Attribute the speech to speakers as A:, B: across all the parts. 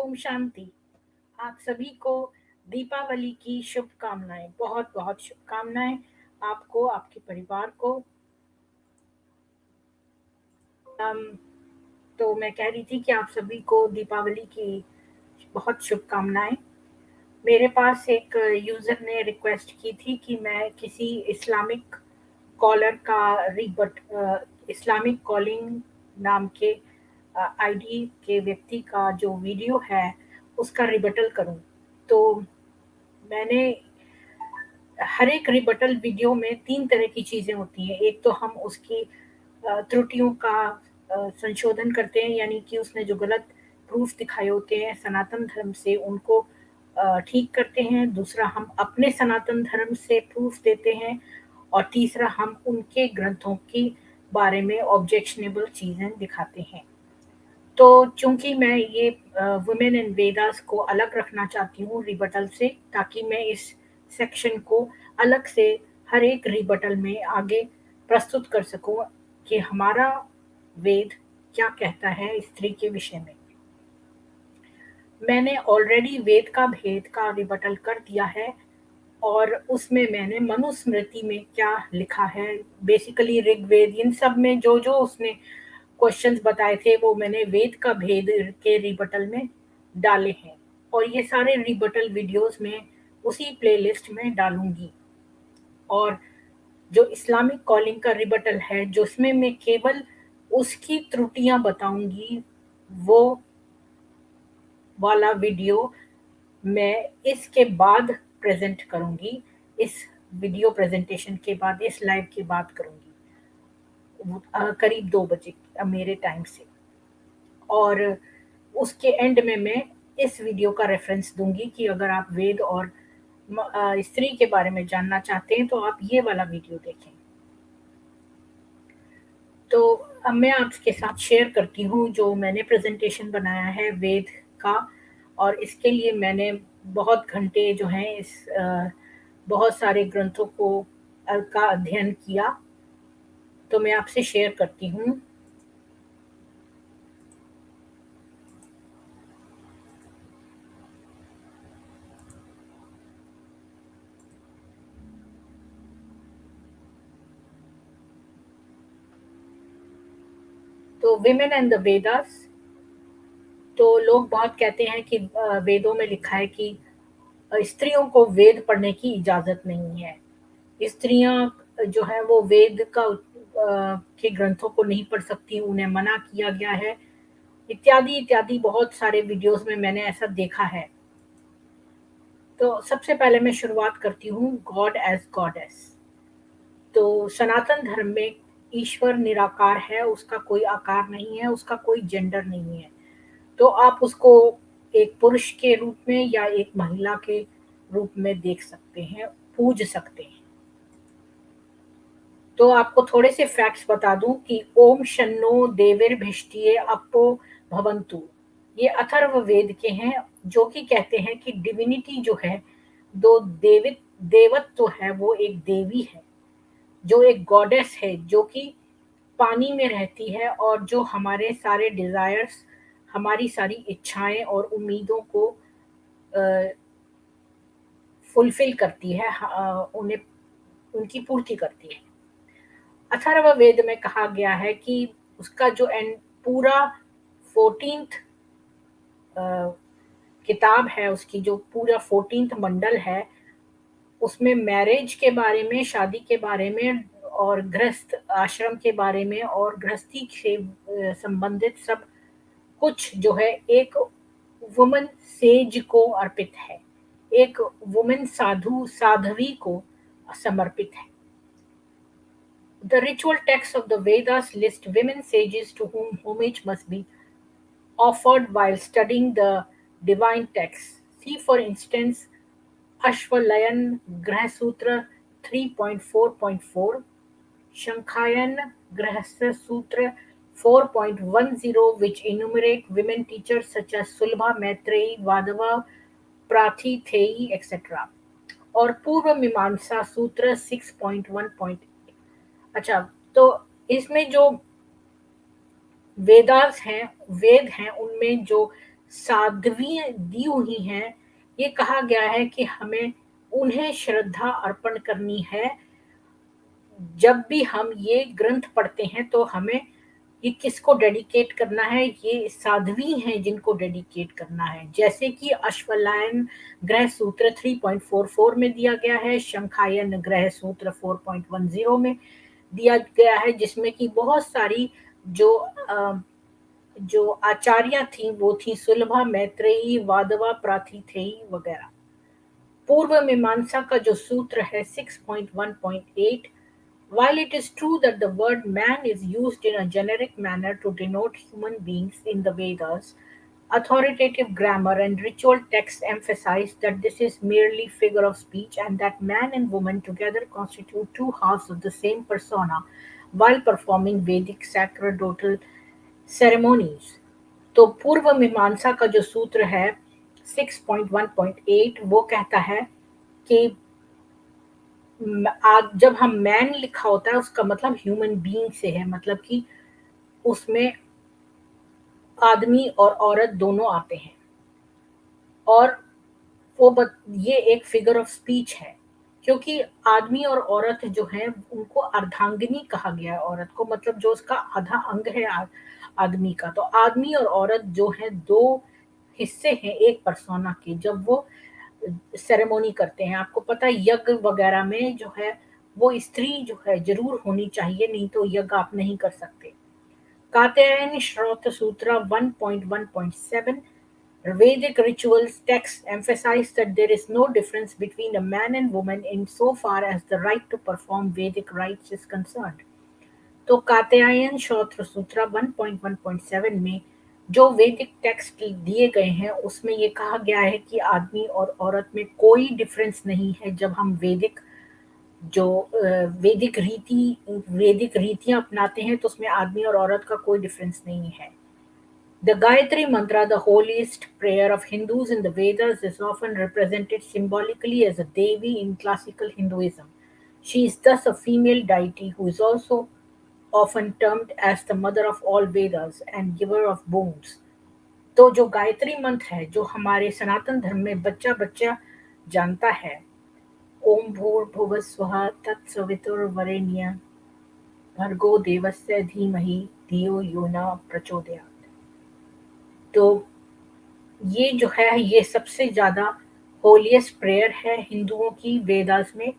A: ओम शांति। आप सभी को दीपावली की शुभकामनाएं, बहुत बहुत शुभकामनाएं आपको, आपके परिवार को। अम, तो मैं कह रही थी कि आप सभी को दीपावली की बहुत शुभकामनाएं। मेरे पास एक यूज़र ने रिक्वेस्ट की थी कि मैं किसी इस्लामिक कॉलर का इस्लामिक कॉलिंग नाम के आईडी के व्यक्ति का जो वीडियो है उसका रिबटल करूं। तो मैंने हर एक रिबटल वीडियो में 3 तरह की चीज़ें होती हैं। एक तो हम उसकी त्रुटियों का संशोधन करते हैं, यानी कि उसने जो गलत प्रूफ दिखाए होते हैं सनातन धर्म से उनको ठीक करते हैं। दूसरा, हम अपने सनातन धर्म से प्रूफ देते हैं और तीसरा, हम उनके ग्रंथों के बारे में ऑब्जेक्शनेबल चीज़ें दिखाते हैं। तो चूँकि मैं ये वुमेन इन वेदास को अलग रखना चाहती हूँ रिबटल से, ताकि मैं इस सेक्शन को अलग से हर एक रिबटल में आगे प्रस्तुत कर सकूँ कि हमारा वेद क्या कहता है स्त्री के विषय में। मैंने ऑलरेडी वेद का भेद का रिबटल कर दिया है और उसमें मैंने मनुस्मृति में क्या लिखा है, बेसिकली ऋग्वेद, इन सब में जो उसने क्वेश्चंस बताए थे वो मैंने वेद का भेद के रिबटल में डाले हैं और ये सारे रिबटल वीडियोस में उसी प्लेलिस्ट में डालूंगी। और जो इस्लामिक कॉलिंग का रिबटल है जिसमें मैं केवल उसकी त्रुटियां बताऊंगी, वो वाला वीडियो मैं इसके बाद प्रेजेंट करूंगी। इस वीडियो प्रेजेंटेशन के बाद, इस लाइव के बाद करूंगी, करीब 2 बजे मेरे टाइम से। और उसके एंड में मैं इस वीडियो का रेफरेंस दूंगी कि अगर आप वेद और स्त्री के बारे में जानना चाहते हैं तो आप ये वाला वीडियो देखें। तो अब मैं आपके साथ शेयर करती हूँ जो मैंने प्रेजेंटेशन बनाया है वेद का, और इसके लिए मैंने बहुत घंटे जो हैं बहुत सारे ग्रंथों को का अध्ययन किया। तो मैं आपसे शेयर करती हूँ। तो विमेन एंड द वेदास। तो लोग बहुत कहते हैं कि वेदों में लिखा है कि स्त्रियों को वेद पढ़ने की इजाज़त नहीं है। स्त्रियां जो है वो वेद के ग्रंथों को नहीं पढ़ सकती, उन्हें मना किया गया है, इत्यादि इत्यादि बहुत सारे वीडियोस में मैंने ऐसा देखा है। तो सबसे पहले मैं शुरुआत करती हूँ गॉड एज गॉडेस। तो सनातन धर्म में ईश्वर निराकार है, उसका कोई आकार नहीं है, उसका कोई जेंडर नहीं है। तो आप उसको एक पुरुष के रूप में या एक महिला के रूप में देख सकते हैं, पूज सकते हैं। तो आपको थोड़े से फैक्ट्स बता दूं कि ओम शन्नो देवीर्भिष्टिये अपो भवन्तु, ये अथर्व वेद के हैं, जो कि कहते हैं कि डिविनिटी जो है, दो देवत्व है, वो एक देवी है, जो एक गॉडेस है, जो कि पानी में रहती है और जो हमारे सारे डिजायर्स, हमारी सारी इच्छाएं और उम्मीदों को फुलफिल करती है, उन्हें उनकी पूर्ति करती है। अथर्ववेद में कहा गया है कि उसका जो एंड पूरा 14th किताब है, उसकी जो पूरा 14th मंडल है, उसमें मैरिज के बारे में, शादी के बारे में और गृहस्थ आश्रम के बारे में और गृहस्थी से संबंधित सब कुछ जो है एक वुमन सेज को अर्पित है, एक वुमन साध्वी को समर्पित है। The ritual texts of the Vedas list women sages to whom homage must be offered while studying the divine texts. See, for instance, Ashwalayan Grahasutra 3.4.4, Shankhayan Grahasya Sutra 4.10, which enumerate women teachers such as Sulbha, Maitreyi, Vadava, Prathithei, etc. और पूर्व मीमांसा सूत्र 6.1. अच्छा, तो इसमें जो वेदास हैं, वेद हैं, उनमें जो साध्वी दी हुई हैं, ये कहा गया है कि हमें उन्हें श्रद्धा अर्पण करनी है। जब भी हम ये ग्रंथ पढ़ते हैं तो हमें ये किसको डेडिकेट करना है, ये साध्वी हैं जिनको डेडिकेट करना है। जैसे कि अश्वलायन ग्रह सूत्र 3.44 में दिया गया है, शंखायन ग्रह सूत्र 4.10 में दिया गया है, जिसमें कि बहुत सारी जो जो आचार्य थी वो थी सुलभा, मैत्रेयी, वादवा, प्राथिथेयी वगैरह। पूर्व मीमांसा का जो सूत्र है 6.1.8, while it is true that the word man is used in a generic manner to denote human beings in the Vedas, authoritative grammar and ritual texts emphasize that this is merely figure of speech and that man and woman together constitute two halves of the same persona while performing Vedic sacerdotal ceremonies. तो पूर्व मीमांसा का जो सूत्र है 6.1.8 वो कहता है कि आज जब हम मैन लिखा होता है उसका मतलब ह्यूमन बीइंग से है, मतलब कि उसमें आदमी और औरत दोनों आते हैं। और ये एक फिगर ऑफ स्पीच है, क्योंकि आदमी और औरत जो है उनको अर्धांगिनी कहा गया है। औरत को मतलब जो उसका आधा अंग है आदमी का। तो आदमी और औरत जो है दो हिस्से हैं एक परसोना के, जब वो सेरेमोनी करते हैं। आपको पता है यज्ञ वगैरह में जो है वो स्त्री जो है जरूर होनी चाहिए, नहीं तो यज्ञ आप नहीं कर सकते। कात्यायन श्रोत सूत्र 1.1.7 Vedic rituals texts emphasize that there is no difference between a man and woman in so far as the right to perform Vedic rites is concerned. तो कात्यायन श्रोत्र सूत्र 1.1.7 में जो वैदिक टेक्स्ट दिए गए हैं उसमें ये कहा गया है कि आदमी और औरत में कोई डिफरेंस नहीं है। जब हम जो वैदिक रीतियां अपनाते हैं तो उसमें आदमी और औरत का कोई डिफरेंस नहीं है। The Gayatri Mantra, the holiest prayer of Hindus in the Vedas, is often represented symbolically as a Devi in classical Hinduism. She is thus a female deity who is also often termed as the mother of all Vedas and giver of boons. तो जो गायत्री मंत्र है जो हमारे सनातन धर्म में बच्चा बच्चा जानता है, ओम भूर्भुवः स्वः तत्सवितुर्वरेण्यं भर्गो देवस्य धीमहि धियो यो न प्रचोदयात्। तो ये जो है ये सबसे ज़्यादा होलीएस्ट प्रेयर है हिंदुओं की वेदास में।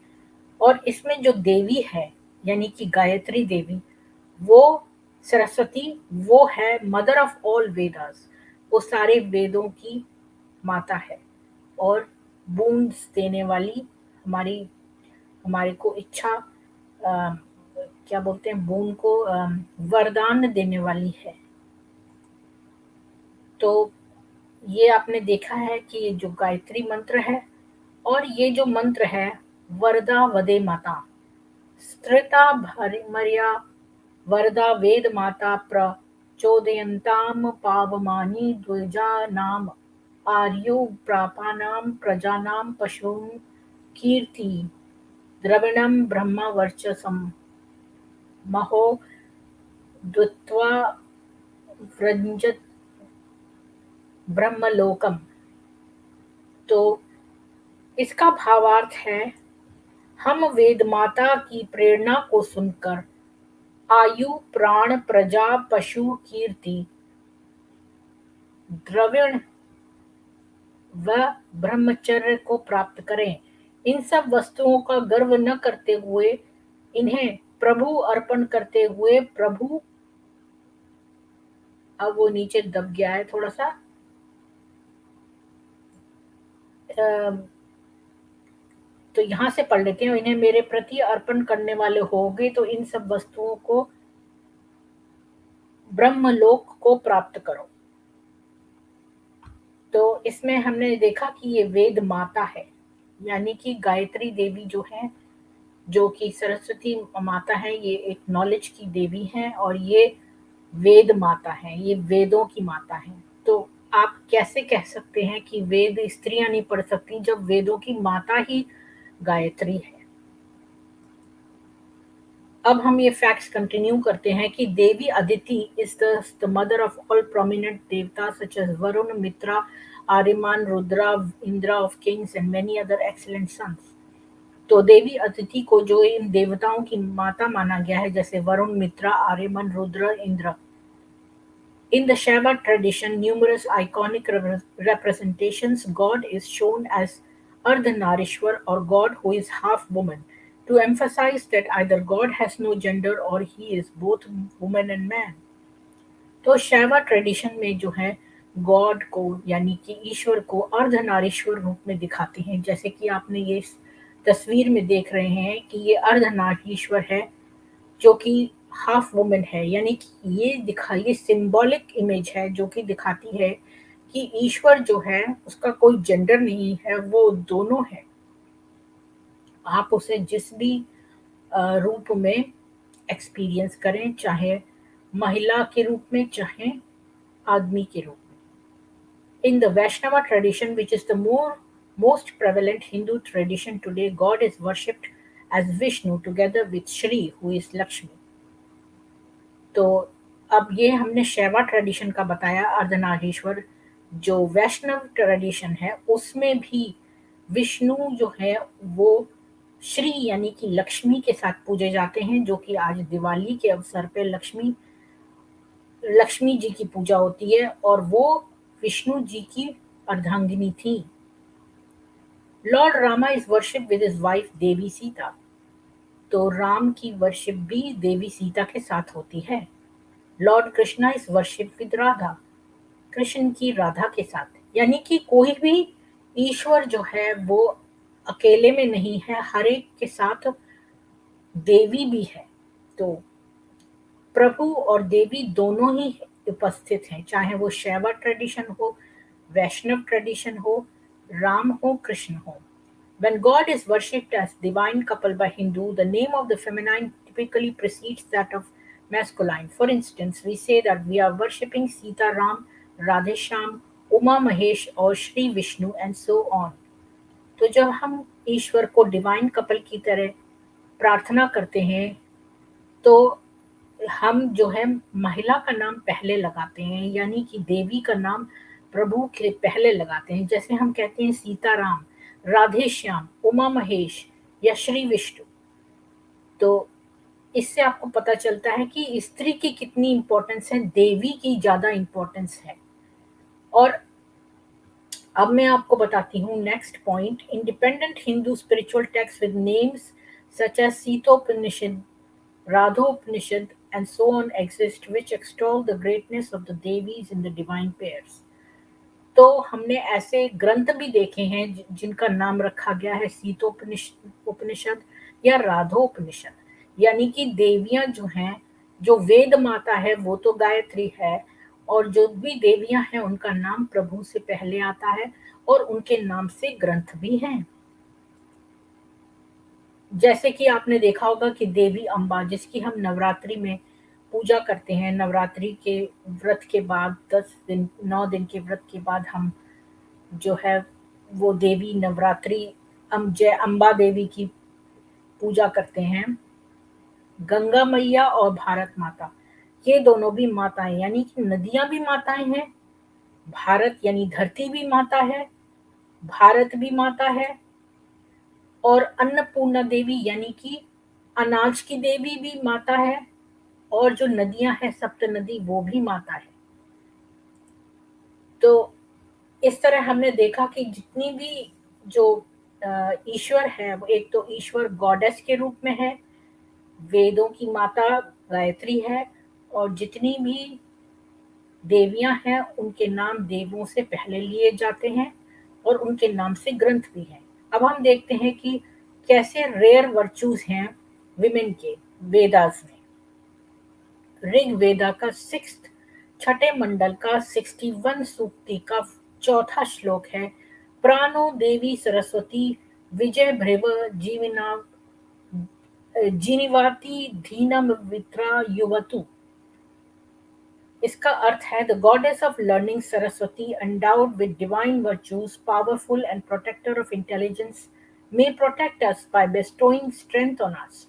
A: और इसमें जो देवी है यानी कि गायत्री देवी, वो सरस्वती, वो है मदर ऑफ ऑल वेदास, वो सारे वेदों की माता है और बूंस देने वाली, हमारे को इच्छा क्या बोलते हैं बूंद को वरदान देने वाली है। तो ये आपने देखा है कि ये जो गायत्री मंत्र है और ये जो मंत्र है वरदा वदे माता स्त्रिता भरिमर्या वरदा वेद माता प्रचोदयन्ताम पावमानी द्विजानाम आर्यो प्रापानाम प्रजानाम पशून कीर्ति द्रविणम ब्रह्म वर्चसम महो द्वित्वा व्रजत ब्रह्मलोकम। तो इसका भावार्थ है हम वेद माता की प्रेरणा को सुनकर आयु प्राण प्रजा पशु कीर्ति द्रविण व ब्रह्मचर्य को प्राप्त करें। इन सब वस्तुओं का गर्व न करते हुए इन्हें प्रभु अर्पण करते हुए प्रभु, अब वो नीचे दब गया है थोड़ा सा, तो यहाँ से पढ़ लेते हैं। इन्हें मेरे प्रति अर्पण करने वाले होगे तो इन सब वस्तुओं को ब्रह्मलोक को प्राप्त करो। तो इसमें हमने देखा कि ये वेद माता है, यानी कि गायत्री देवी जो है, जो कि सरस्वती माता है, ये एक नॉलेज की देवी है और ये वेद माता है, ये वेदों की माता है। तो आप कैसे कह सकते हैं कि वेद स्त्रियां नहीं पढ़ सकती जब वेदों की माता ही गायत्री है। अब हम ये फैक्ट्स कंटिन्यू करते हैं कि Devi Aditi is the mother of all prominent devata such as Varun, Mitra, Aryaman, Rudra, Indra of kings and many other excellent sons. तो देवी अदिति को जो इन देवताओं की माता माना गया है, जैसे वरुण, मित्रा, Aryaman, Rudra, Indra. In the Shaiva tradition, numerous iconic representations, God is shown as Ardhanarishwar or God who is half woman, to emphasize that either God has no gender or he is both woman and man. तो शैवा tradition में जो है God को यानी कि ईश्वर को अर्धनारीश्वर रूप में दिखाते हैं, जैसे कि आपने ये तस्वीर में देख रहे हैं कि ये अर्धनारीश्वर है जो कि हाफ वुमन है, यानी कि ये सिंबॉलिक इमेज है जो कि दिखाती है कि ईश्वर जो है उसका कोई जेंडर नहीं है, वो दोनों है। आप उसे जिस भी रूप में एक्सपीरियंस करें, चाहे महिला के रूप में चाहे आदमी के रूप में। In the Vaishnava tradition, which is the most prevalent Hindu tradition today, God is worshipped as Vishnu together with Shri, who is Lakshmi. तो अब ये हमने शैवा ट्रेडिशन का बताया अर्धनारीश्वर। जो वैष्णव ट्रेडिशन है उसमें भी विष्णु जो है वो श्री यानी कि लक्ष्मी के साथ पूजे जाते हैं, जो कि आज दिवाली के अवसर पे लक्ष्मी जी की पूजा होती है और वो विष्णु जी की अर्धांगिनी थी। Lord Rama is worship with his wife Devi Sita. तो राम की वर्शिप भी देवी सीता के साथ होती है। Lord Krishna is worship with Radha. Krishna की राधा के साथ, यानी कि कोई भी ईश्वर जो है वो अकेले में नहीं है, हर एक के साथ देवी भी है। तो प्रभु और देवी दोनों ही उपस्थित हैं, चाहे वो शैवा ट्रेडिशन हो, वैष्णव ट्रेडिशन हो, राम हो, कृष्ण हो। When God is worshipped as divine couple by Hindu, the name of the feminine typically precedes that of masculine. For instance, we say that we are worshipping Sita Ram, Radhe Shyam, Uma Mahesh और Shri Vishnu and so on. तो जब हम ईश्वर को divine couple की तरह प्रार्थना करते हैं तो हम जो है महिला का नाम पहले लगाते हैं, यानी कि देवी का नाम प्रभु के पहले लगाते हैं। जैसे हम कहते हैं सीताराम, राधे श्याम, उमा महेश या श्री विष्णु। तो इससे आपको पता चलता है कि स्त्री की कितनी इंपॉर्टेंस है, देवी की ज्यादा इंपॉर्टेंस है। और अब मैं आपको बताती हूँ next point. Independent Hindu spiritual text with names such as Sitopanishad, Radhopnishad, and so on exist, which extol the greatness of the Devis in the divine pairs. तो हमने ऐसे ग्रंथ भी देखे हैं जिनका नाम रखा गया है उपनिषद या राधोपनिषद, यानी कि देवियां जो हैं, जो वेद माता है वो तो गायत्री है, और जो भी देवियां हैं उनका नाम प्रभु से पहले आता है और उनके नाम से ग्रंथ भी हैं। जैसे कि आपने देखा होगा कि देवी अम्बा, जिसकी हम नवरात्रि में पूजा करते हैं, नवरात्रि के व्रत के बाद 10 दिन 9 दिन के व्रत के बाद हम जो है वो देवी नवरात्रि जय अम्बा देवी की पूजा करते हैं। गंगा मैया और भारत माता, ये दोनों भी माताएं, यानी कि नदियां भी माताएं हैं। भारत यानी धरती भी माता है, भारत भी माता है, और अन्नपूर्णा देवी यानी कि अनाज की देवी भी माता है, और जो नदियां हैं सप्त नदी वो भी माता है। तो इस तरह हमने देखा कि जितनी भी जो ईश्वर है, वो एक तो ईश्वर गॉडेस के रूप में है, वेदों की माता गायत्री है, और जितनी भी देवियां हैं उनके नाम देवों से पहले लिए जाते हैं और उनके नाम से ग्रंथ भी हैं। अब हम देखते हैं कि कैसे रेयर वर्चूज हैं विमेन के वेदास में। ऋग वेदा का 6th छठे मंडल का 61 सूक्ति का 4था श्लोक है, प्राणो देवी सरस्वती विजय भ्रेव जीविना जीनिवाति धीनम वित्रा युवतु। इसका अर्थ है, the goddess of learning Saraswati endowed with divine virtues, powerful and protector of intelligence, may protect us by bestowing strength on us.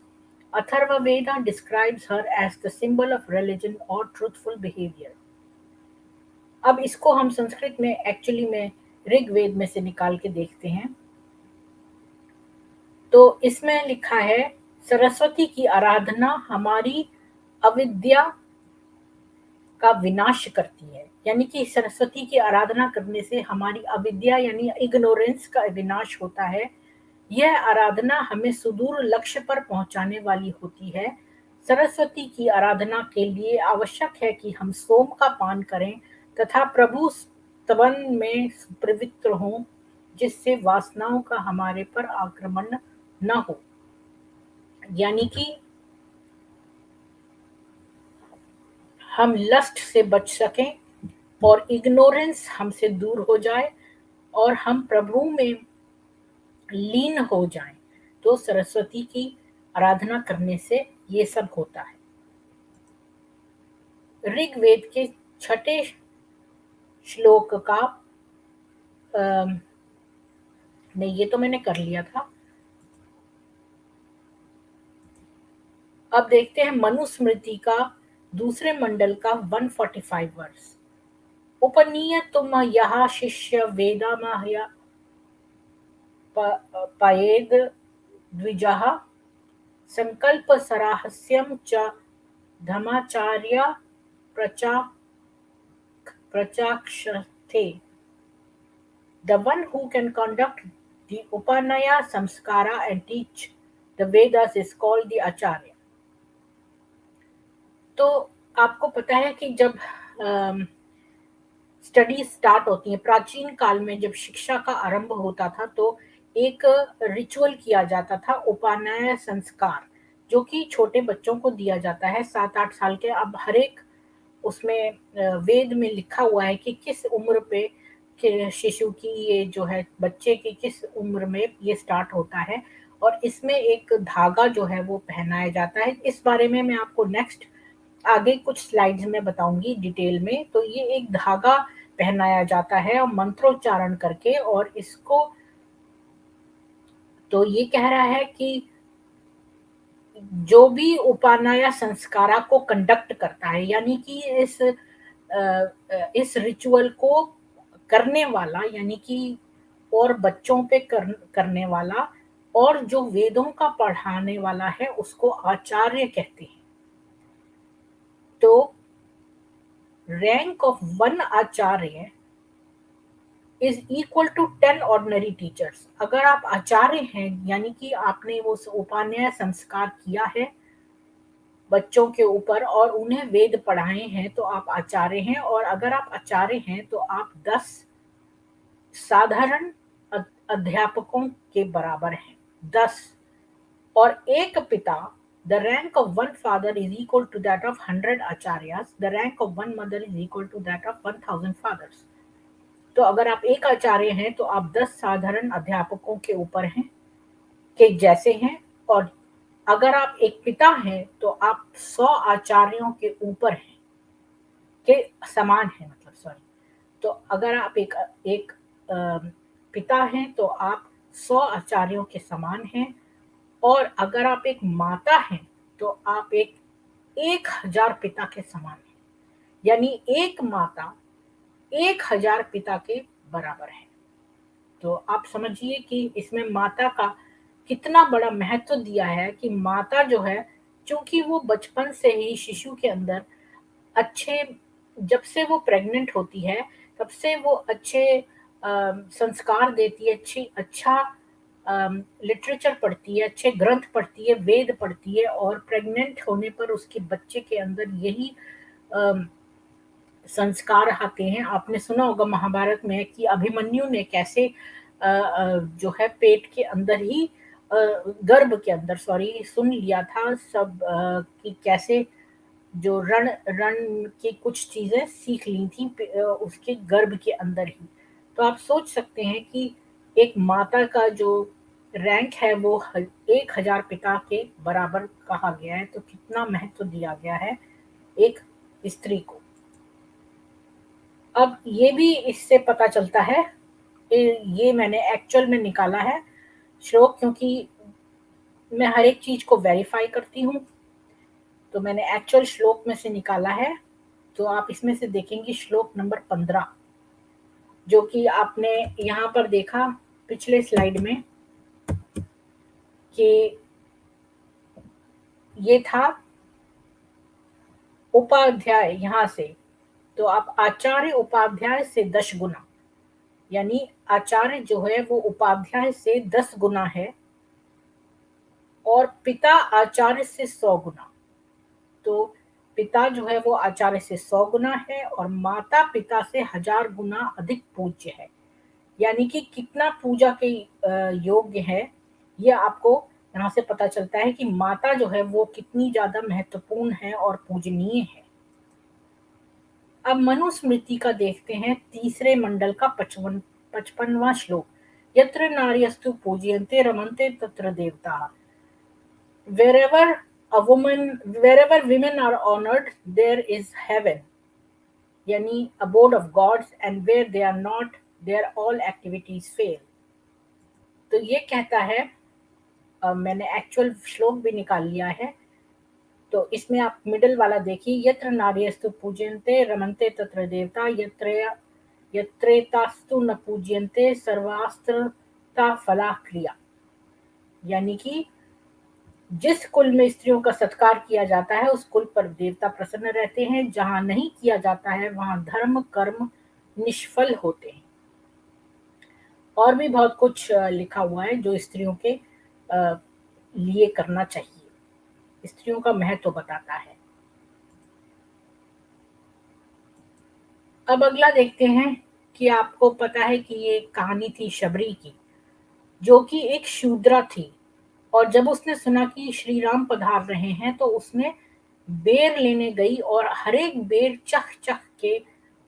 A: Atharvaveda describes her as the symbol of religion or truthful behavior. अब इसको हम संस्कृत में actually में ऋग्वेद में से निकाल के देखते हैं। तो इसमें लिखा है, सरस्वती की आराधना हमारी अविद्या का विनाश करती है। यानी कि सरस्वती की आराधना करने से हमारी अविद्या यानी इग्नोरेंस का विनाश होता है। यह आराधना हमें सुदूर लक्ष्य पर पहुंचाने वाली होती है। सरस्वती की आराधना के लिए आवश्यक है कि हम सोम का पान करें तथा प्रभु स्तवन में पवित्र हों, जिससे वासनाओं का हमारे पर आक्रमण न हो। यानी कि हम लस्ट से बच सकें और इग्नोरेंस हमसे दूर हो जाए और हम प्रभु में लीन हो जाएं। तो सरस्वती की आराधना करने से ये सब होता है। ऋग्वेद के 6 श्लोक का नहीं, ये तो मैंने कर लिया था। अब देखते हैं मनुस्मृति का दूसरे मंडल का 145 वर्ष। उपनीय तुम यह शिष्य वेदामह्य पयेद द्विजः संकल्प सराहस्यम च धमाचार्य प्रचाक्षते। The one who can conduct the Upanaya Samskara and teach the Vedas is called the Acharya. तो आपको पता है कि जब स्टडी स्टार्ट होती है, प्राचीन काल में जब शिक्षा का आरंभ होता था तो एक रिचुअल किया जाता था, उपानयन संस्कार, जो कि छोटे बच्चों को दिया जाता है 7-8 साल के। अब हर एक उसमें वेद में लिखा हुआ है कि किस उम्र पे कि शिशु की ये जो है बच्चे की किस उम्र में ये स्टार्ट होता है, और इसमें एक धागा जो है वो पहनाया जाता है। इस बारे में मैं आपको नेक्स्ट आगे कुछ स्लाइड्स में बताऊंगी डिटेल में। तो ये एक धागा पहनाया जाता है और मंत्रोच्चारण करके, और इसको तो ये कह रहा है कि जो भी उपानया संस्कारा को कंडक्ट करता है, यानी कि इस रिचुअल को करने वाला, यानी कि और बच्चों पे करने वाला और जो वेदों का पढ़ाने वाला है, उसको आचार्य कहते हैं। तो rank of 1 acharya is equal to 10 ordinary teachers. अगर आप आचार्य हैं, यानी कि आपने वो उपान्याय संस्कार किया है बच्चों के ऊपर और उन्हें वेद पढ़ाए हैं, तो आप आचार्य हैं। और अगर आप आचार्य हैं तो आप 10 साधारण अध्यापकों के बराबर हैं। 10 और एक पिता, the rank of one father is equal to that of 100 acharyas, the rank of one mother is equal to that of 1000 fathers। तो अगर आप एक आचार्य हैं तो आप 10 साधारण अध्यापकों के ऊपर हैं, के जैसे हैं, और अगर आप एक पिता हैं तो आप 100 आचार्यों के ऊपर हैं, के समान हैं, मतलब सॉरी। तो अगर आप एक पिता हैं तो आप 100 आचार्यों के समान हैं, और अगर आप एक माता हैं तो आप 1000 पिता के समान हैं। यानी एक माता 1000 पिता के बराबर है। तो आप समझिए कि इसमें माता का कितना बड़ा महत्व दिया है कि माता जो है, चूंकि वो बचपन से ही शिशु के अंदर अच्छे, जब से वो प्रेग्नेंट होती है तब से वो अच्छे संस्कार देती है, अच्छा लिटरेचर पढ़ती है, अच्छे ग्रंथ पढ़ती है, वेद पढ़ती है, और प्रेग्नेंट होने पर उसके बच्चे के अंदर यही संस्कार आते हैं। आपने सुना होगा महाभारत में कि अभिमन्यु ने कैसे जो है पेट के अंदर ही गर्भ के अंदर सुन लिया था सब कि कैसे जो रण की कुछ चीजें सीख ली थी उसके गर्भ के अंदर ही। तो आप सोच सकते हैं कि एक माता का जो रैंक है वो 1000 पिता के बराबर कहा गया है। तो कितना महत्व दिया गया है एक स्त्री को। अब ये भी इससे पता चलता है, ये मैंने एक्चुअल में निकाला है श्लोक, क्योंकि मैं हर एक चीज़ को वेरीफ़ाई करती हूँ। तो मैंने एक्चुअल श्लोक में से निकाला है, तो आप इसमें से देखेंगी श्लोक नंबर 15, जो कि आपने यहाँ पर देखा पिछले स्लाइड में कि ये था उपाध्याय यहाँ से, तो आप आचार्य उपाध्याय से 10 गुना, यानी आचार्य जो है वो उपाध्याय से 10 गुना है और पिता आचार्य से 100 गुना। तो पिता जो है वो आचार्य से 100 गुना है और माता पिता से 1000 गुना अधिक पूज्य है। यानी कि कितना पूजा के योग्य है, ये आपको यहाँ से पता चलता है कि माता जो है वो कितनी ज़्यादा महत्वपूर्ण है और पूजनीय है। अब मनुस्मृति का देखते हैं तीसरे मंडल का 55वां श्लोक। यत्र नार्यस्तु पूज्यन्ते रमन्ते तत्र देवताः। Wherever women are honored, there is heaven, यानी abode of gods, and where they are not, there all activities fail. तो ये कहता है, मैंने एक्चुअल श्लोक भी निकाल लिया है, तो इसमें आप मिडल वाला देखिए, यत्र नार्यस्तु पूज्यन्ते रमन्ते तत्र देवता, यत्रेतास्तु न पूज्यन्ते सर्वास्त्रता फला क्रिया। यानी कि जिस कुल में स्त्रियों का सत्कार किया जाता है उस कुल पर देवता प्रसन्न रहते हैं, जहां नहीं किया जाता है वहां धर्म कर्म निष्फल होते हैं। और भी बहुत कुछ लिखा हुआ है जो स्त्रियों के लिए करना चाहिए, स्त्रियों का महत्व बताता है। अब अगला देखते हैं कि आपको पता है कि ये कहानी थी शबरी की, जो कि एक शूद्रा थी, और जब उसने सुना कि श्री राम पधार रहे हैं तो उसने बेर लेने गई और हर एक बेर चख चख के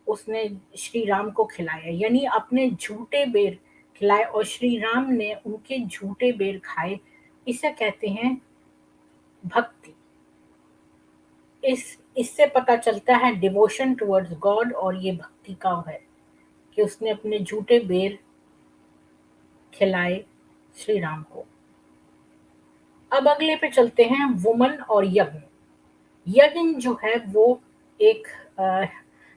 A: उसने श्री राम को खिलाया, यानी अपने झूठे बेर खिलाए और श्री राम ने उनके झूठे बेर खाए। इसे कहते हैं भक्ति। इससे पता चलता है डिवोशन टुवर्ड्स गॉड, और ये भक्ति का है कि उसने अपने झूठे बेर खिलाए श्री राम को। अब अगले पे चलते हैं, वुमन और यज्ञ। यज्ञ जो है वो एक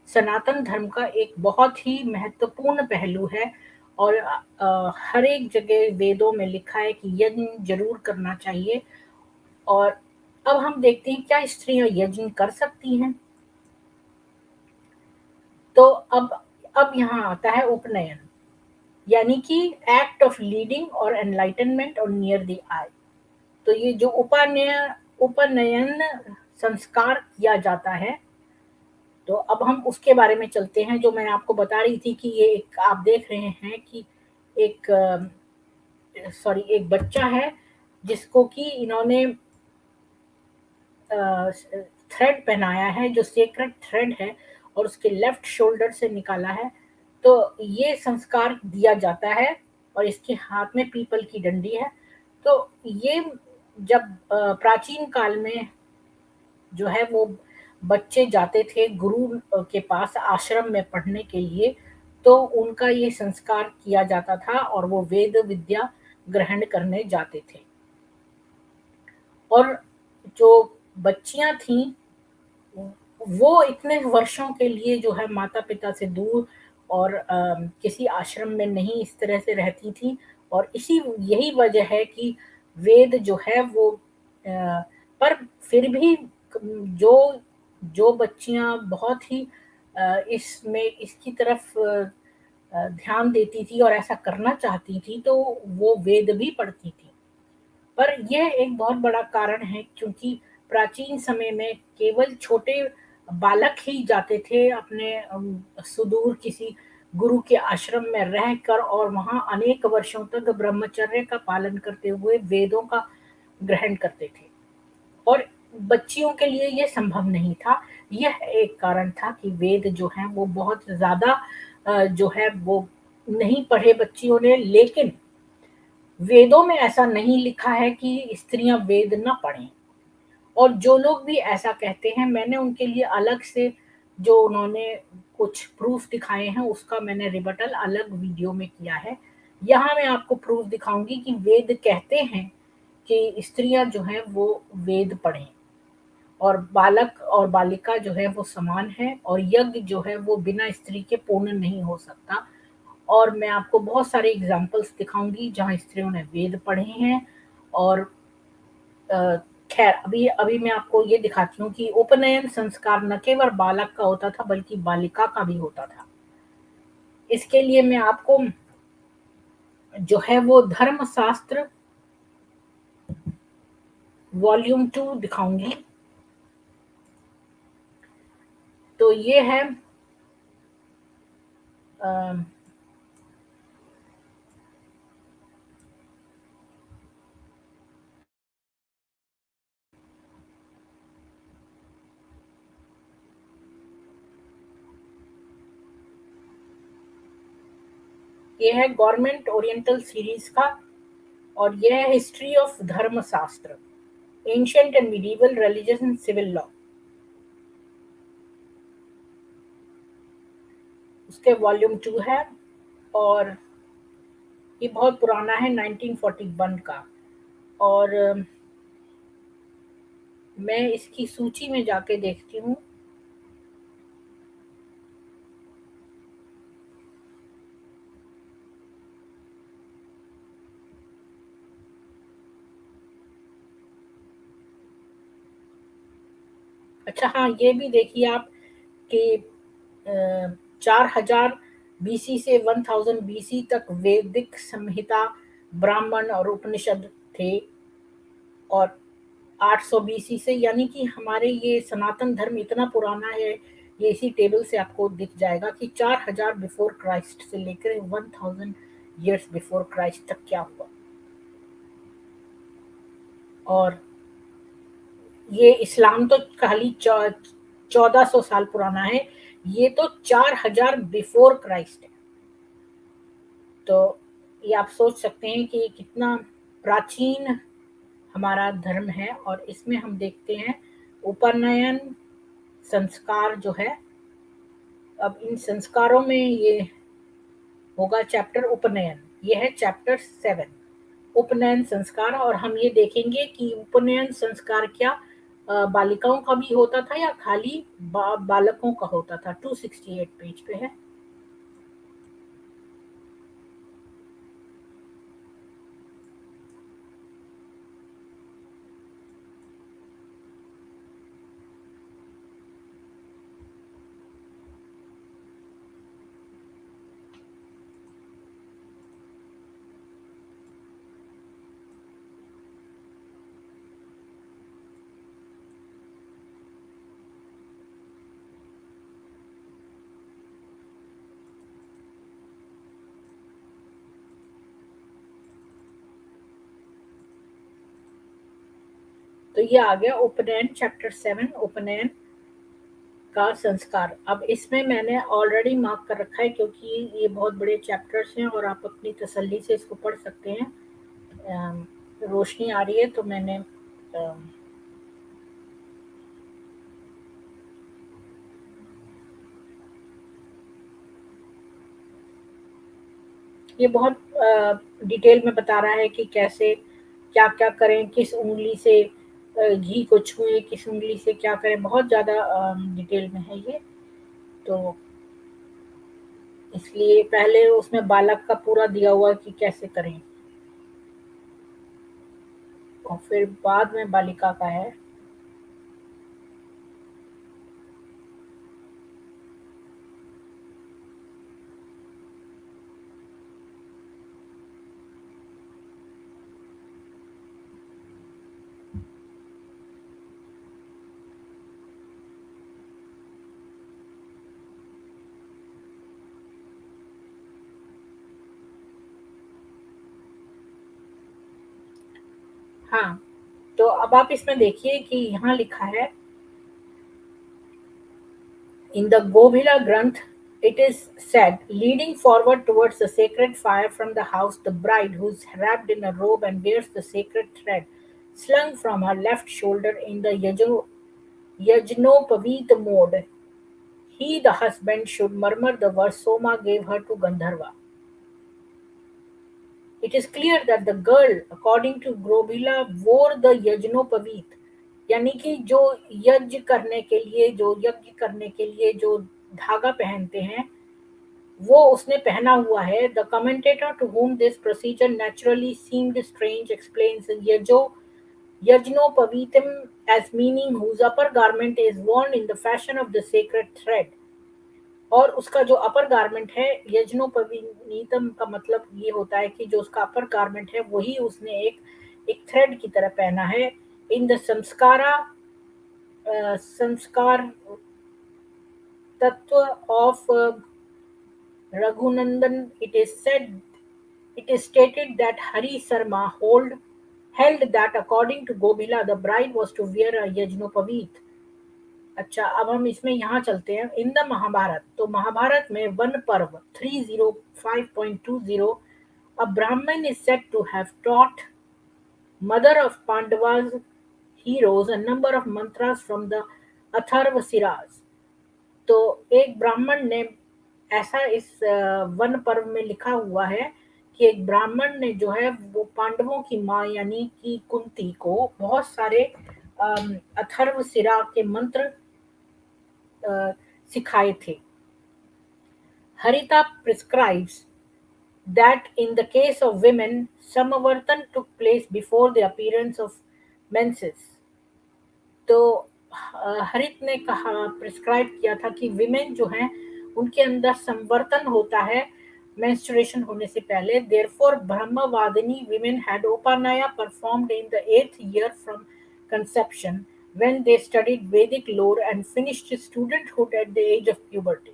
A: सनातन धर्म का एक बहुत ही महत्वपूर्ण पहलू है, और हर एक जगह वेदों में लिखा है कि यज्ञ जरूर करना चाहिए। और अब हम देखते हैं क्या स्त्रियां यज्ञ कर सकती हैं। तो अब यहाँ आता है उपनयन, यानी कि एक्ट ऑफ लीडिंग और एनलाइटनमेंट और नियर द आई। तो ये जो उपनयन संस्कार किया जाता है, तो अब हम उसके बारे में चलते हैं। जो मैं आपको बता रही थी कि ये एक, आप देख रहे हैं कि एक एक बच्चा है जिसको कि इन्होंने थ्रेड पहनाया है, जो सेक्रेट थ्रेड है, और उसके लेफ्ट शोल्डर से निकाला है। तो ये संस्कार दिया जाता है और इसके हाथ में पीपल की डंडी है। तो ये जब प्राचीन काल में जो है वो बच्चे जाते थे गुरु के पास आश्रम में पढ़ने के लिए, तो उनका ये संस्कार किया जाता था और वो वेद विद्या ग्रहण करने जाते थे। और जो बच्चियां थीं वो इतने वर्षों के लिए जो है माता पिता से दूर और किसी आश्रम में नहीं इस तरह से रहती थी, और यही वजह है कि वेद जो है वो पर फिर भी जो जो बच्चियां बहुत ही इसकी तरफ ध्यान देती थी और ऐसा करना चाहती थी, तो वो वेद भी पढ़ती थी। पर यह एक बहुत बड़ा कारण है क्योंकि प्राचीन समय में केवल छोटे बालक ही जाते थे अपने सुदूर किसी गुरु के आश्रम में रहकर, और वहां अनेक वर्षों तक ब्रह्मचर्य का पालन करते हुए वेदों का ग्रहण करते थे, और बच्चियों के लिए यह संभव नहीं था। यह एक कारण था कि वेद जो है वो बहुत ज्यादा जो है वो नहीं पढ़े बच्चियों ने। लेकिन वेदों में ऐसा नहीं लिखा है कि स्त्रियां वेद न पढ़ें, और जो लोग भी ऐसा कहते हैं मैंने उनके लिए अलग से जो उन्होंने कुछ प्रूफ दिखाए हैं उसका मैंने रिबटल अलग वीडियो में किया है। यहाँ मैं आपको प्रूफ दिखाऊंगी कि वेद कहते हैं कि स्त्रियां जो हैं वो वेद पढ़ें, और बालक और बालिका जो है वो समान है, और यज्ञ जो है वो बिना स्त्री के पूर्ण नहीं हो सकता। और मैं आपको बहुत सारे एग्जाम्पल्स दिखाऊंगी जहाँ स्त्रियों ने वेद पढ़े हैं। और अ, खैर अभी अभी मैं आपको ये दिखाती हूँ कि उपनयन संस्कार न केवल बालक का होता था बल्कि बालिका का भी होता था। इसके लिए मैं आपको जो है वो धर्मशास्त्र वॉल्यूम 2 दिखाऊंगी। तो ये है अ, ये है गवर्नमेंट ओरिएंटल सीरीज का, और यह है history of Dharmashastra, ancient and medieval religious and civil law. उसके वॉल्यूम 2 है, और ये बहुत पुराना है, 1941 का। और मैं इसकी सूची में जाके देखती हूँ। अच्छा हाँ, ये भी देखिए आप कि 4000 बीसी से 1000 बीसी तक वैदिक संहिता, ब्राह्मण और उपनिषद थे। और 800 बीसी से, यानी कि हमारे ये सनातन धर्म इतना पुराना है, ये इसी टेबल से आपको दिख जाएगा कि 4000 बिफोर क्राइस्ट से लेकर 1000 ईयर्स बिफोर क्राइस्ट तक क्या हुआ। और ये इस्लाम तो खाली 1400 साल पुराना है, ये तो 4000 बिफोर क्राइस्ट है। तो ये आप सोच सकते हैं कि ये कितना प्राचीन हमारा धर्म है। और इसमें हम देखते हैं उपनयन संस्कार जो है। अब इन संस्कारों में ये होगा चैप्टर उपनयन, ये है चैप्टर 7 उपनयन संस्कार। और हम ये देखेंगे कि उपनयन संस्कार क्या बालिकाओं का भी होता था या खाली बालकों का होता था। 268 पेज पे है। तो ये आ गया उपनयन चैप्टर 7 उपनयन का संस्कार। अब इसमें मैंने ऑलरेडी मार्क कर रखा है क्योंकि ये बहुत बड़े चैप्टर्स हैं और आप अपनी तसल्ली से इसको पढ़ सकते हैं। रोशनी आ रही है तो मैंने अम, ये बहुत डिटेल में बता रहा है कि कैसे क्या क्या करें, किस उंगली से घी को छुएं, किस उंगली से क्या करें, बहुत ज़्यादा डिटेल में है ये। तो इसलिए पहले उसमें बालक का पूरा दिया हुआ है कि कैसे करें, और फिर बाद में बालिका का है। हाँ, तो अब आप इसमें देखिए कि यहाँ लिखा है in the Govila Granth, it is said, leading forward towards the sacred fire from the house, the bride, who is wrapped in a robe and wears the sacred thread slung from her left shoulder in the Yajnopavit mode. He, the husband, should murmur the verse Soma gave her to Gandharva. It is clear that the girl, according to Grobila, wore the यज्ञोपवीत, यानी कि जो यज्ञ करने के लिए जो धागा पहनते हैं वो उसने पहना हुआ है. The commentator to whom this procedure naturally seemed strange explains यजो यज्ञोपवीतम as meaning whose upper garment is worn in the fashion of the sacred thread. और उसका जो अपर गारमेंट है यज्ञोपवीतम का मतलब ये होता है कि जो उसका अपर गारमेंट है वही उसने एक थ्रेड की तरह पहना है. इन द संस्कार तत्व of Raghunandan, it is stated that Hari Sarma held that according to Gobila, the bride was to wear a yajnopaveet. अच्छा, अब हम इसमें यहाँ चलते हैं. इन द महाभारत, तो महाभारत में वन पर्व 305.20, a Brahmin is said to have taught mother of Pandava's heroes a number of mantras from the Atharva Siraj. तो एक ब्राह्मण ने ऐसा इस वन पर्व में लिखा हुआ है कि एक ब्राह्मण ने जो है वो पांडवों की माँ यानी कि कुंती को बहुत सारे अथर्व सिरा के मंत्र सिखाए थे. हरिता prescribes that in the case of women, Samavartan took place before the appearance of menses. तो हरित ने कहा प्रिस्क्राइब किया था कि विमेन जो हैं उनके अंदर संवर्तन होता है मेंस्ट्रुएशन होने से पहले. Therefore Brahmavadini women had Upanaya performed in the 8th year from conception when they studied Vedic lore and finished studenthood at the age of puberty.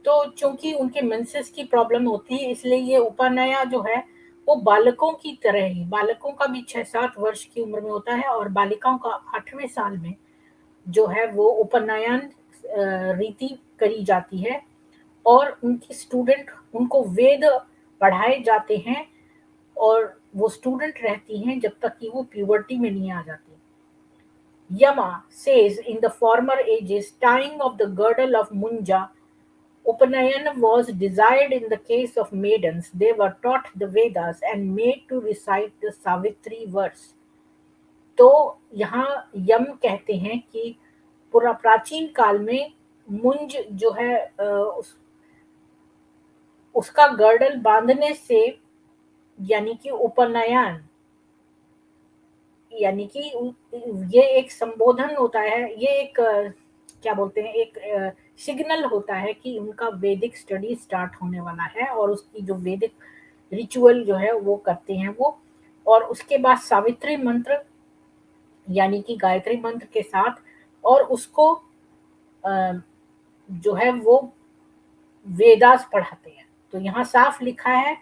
A: तो चूंकि उनके मेंसेस की प्रॉब्लम होती है इसलिए ये उपनया जो है वो बालकों की तरह ही, बालकों का भी 6-7 वर्ष की उम्र में होता है और बालिकाओं का 8वें साल में जो है वो उपनयन रीति करी जाती है और उनकी स्टूडेंट उनको वेद पढ़ाए जाते हैं और वो स्टूडेंट रहती हैं जब तक कि वो प्यूबर्टी में नहीं आ जाती. Yama says in the former ages tying of the girdle of Munja Upanayan was desired in the case of maidens. They were taught the Vedas and made to recite the Savitri verse. तो यहाँ यम कहते हैं कि पूरा प्राचीन काल में मुंज जो है उसका गर्डल बांधने से यानी कि उपनयन यानी कि ये एक संबोधन होता है, ये एक क्या बोलते हैं एक सिग्नल होता है कि उनका वैदिक स्टडी स्टार्ट होने वाला है और उसकी जो वैदिक रिचुअल जो है वो करते हैं वो. और उसके बाद सावित्री मंत्र यानी कि गायत्री मंत्र के साथ और उसको जो है वो वेदास पढ़ाते हैं. तो यहाँ साफ लिखा है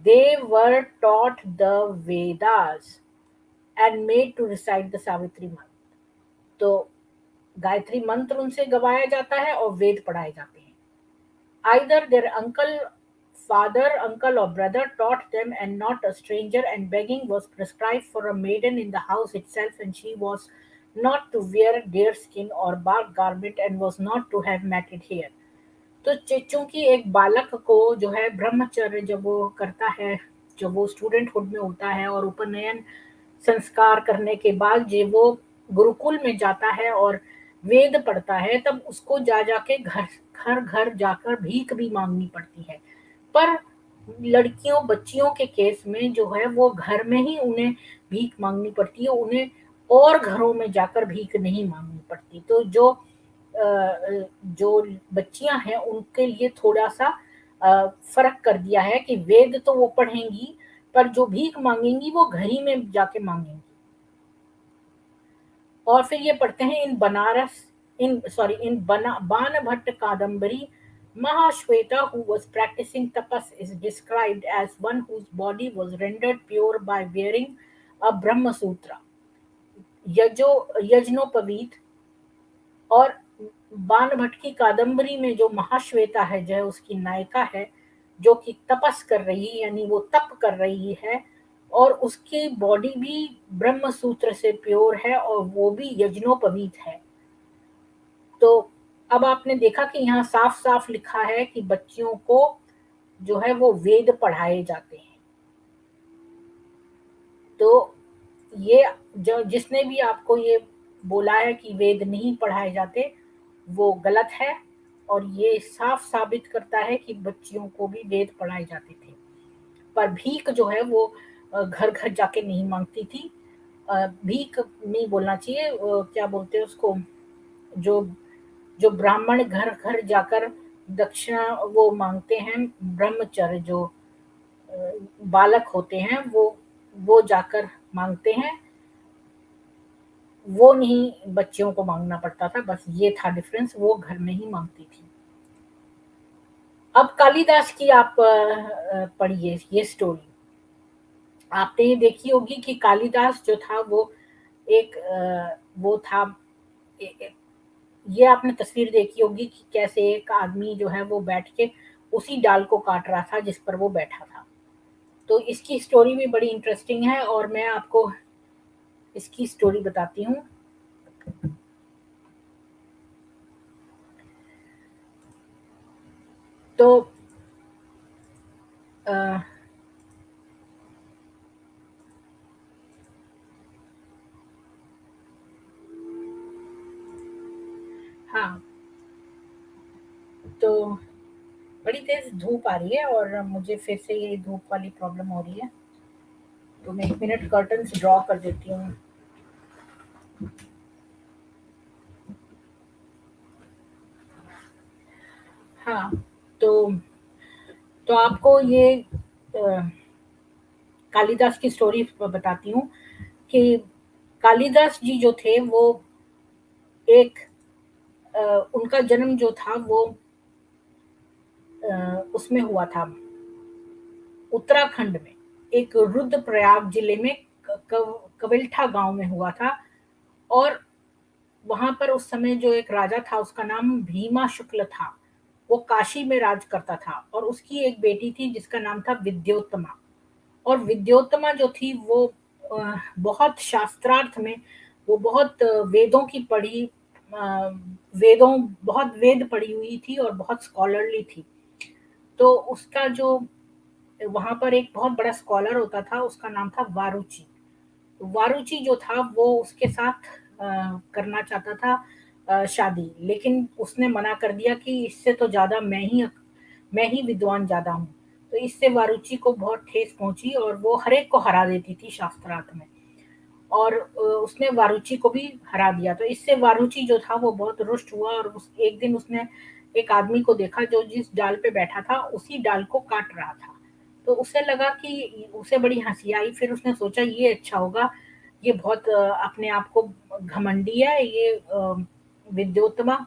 A: they were taught the Vedas and made to recite the Savitri मंत्र. तो गायत्री मंत्र उनसे गवाया जाता है और वेद पढ़ाए जाते हैं. Either their father, uncle or brother taught them and not a stranger, and begging was prescribed for a maiden in the house itself, and she was not to wear deer skin or bark garment and was not to have matted hair. तो चूंकि एक बालक को जो है ब्रह्मचर्य जब वो करता है, जब वो स्टूडेंटहुड में होता है और उपनयन संस्कार करने के बाद जब वो गुरुकुल में जाता है और वेद पढ़ता है तब उसको जाके घर जाकर भीख भी मांगनी पड़ती है. पर लड़कियों बच्चियों के केस में जो है वो घर में ही उन्हें भीख मांगनी पड़ती है, उन्हें और घरों में जाकर भीख नहीं मांगनी पड़ती. तो जो बच्चियां हैं उनके लिए थोड़ा सा फर्क कर दिया है कि वेद तो वो पढ़ेंगी पर जो भीख मांगेंगी वो घर ही में जाके मांगेंगी. और फिर ये पढ़ते हैं इन बाणभट्ट कादंबरी Mahashweta, who was practicing tapas, is described as one whose body was rendered pure by wearing a Brahma Sutra, यज्ञोपवीत. और बाणभट्ट की कादंबरी में जो महाश्वेता है जो है उसकी नायिका है जो कि तपस कर रही है यानी वो तप कर रही है और उसकी बॉडी भी ब्रह्म सूत्र से प्योर है और वो भी यज्ञोपवीत है. तो अब आपने देखा कि यहाँ साफ साफ लिखा है कि बच्चियों को जो है वो वेद पढ़ाए जाते हैं. तो ये जो जिसने भी आपको ये बोला है कि वेद नहीं पढ़ाए जाते, वो गलत है और ये साफ साबित करता है कि बच्चियों को भी वेद पढ़ाए जाते थे। पर भीख जो है वो घर-घर जाके नहीं माँगती थी। भीख नहीं बोलना चाहिए, क्या बोलते हैं उसको, जो जो ब्राह्मण घर-घर जाकर दक्षिणा वो माँगते हैं, ब्रह्मचर्य जो बालक होते हैं वो जाकर माँगते हैं, वो नहीं बच्चियों को माँगना पड़ता था, बस ये था डिफ़रेंस, वो घर में ही माँगती थी। अब कालिदास की आप पढ़िए ये स्टोरी। आपने ये देखी होगी कि कालिदास जो था वो एक वो था ए ए ये आपने तस्वीर देखी होगी कि कैसे एक आदमी जो है वो बैठ के उसी डाल को काट रहा था जिस पर वो बैठा था। तो इसकी स्टोरी भी बड़ी इंटरेस्टिंग है और मैं आपको इसकी स्टोरी बताती हूँ। तो अ, हाँ, तो बड़ी तेज़ धूप आ रही है और मुझे फिर से ये धूप वाली प्रॉब्लम हो रही है। तो मैं 1 मिनट कर्टन्स ड्रॉ कर देती हूँ। हाँ, तो आपको ये अ, कालिदास की स्टोरी बताती हूँ कि कालिदास जी जो थे वो एक उनका जन्म जो था वो उसमें हुआ था उत्तराखंड में, एक रुद्रप्रयाग जिले में कविल्ठा गांव में हुआ था। और वहां पर उस समय जो एक राजा था उसका नाम भीमा शुक्ल था। वो काशी में राज करता था और उसकी एक बेटी थी जिसका नाम था विद्योत्तमा। और विद्योत्तमा जो थी वो बहुत शास्त्रार्थ में वो बहुत वेदों की पढ़ी वेदों बहुत वेद पढ़ी हुई थी और बहुत स्कॉलरली थी। तो उसका जो वहां पर एक बहुत बड़ा स्कॉलर होता था उसका नाम था वारुचि। वारुचि जो था वो उसके साथ करना चाहता था शादी, लेकिन उसने मना कर दिया कि इससे तो ज्यादा मैं ही विद्वान ज्यादा हूँ। तो इससे वारुचि को बहुत ठेस पहुंची और वो हरेक को हरा देती थी शास्त्रार्थ में। और उसने वारुचि को भी हरा दिया। तो इससे वारुचि जो था वो बहुत रुष्ट हुआ और एक दिन उसने एक आदमी को देखा जो जिस डाल पे बैठा था उसी डाल को काट रहा था। तो उसे लगा कि उसे बड़ी हंसी आई। फिर उसने सोचा ये अच्छा होगा, ये बहुत अपने आप को घमंडी है, ये विद्योत्तमा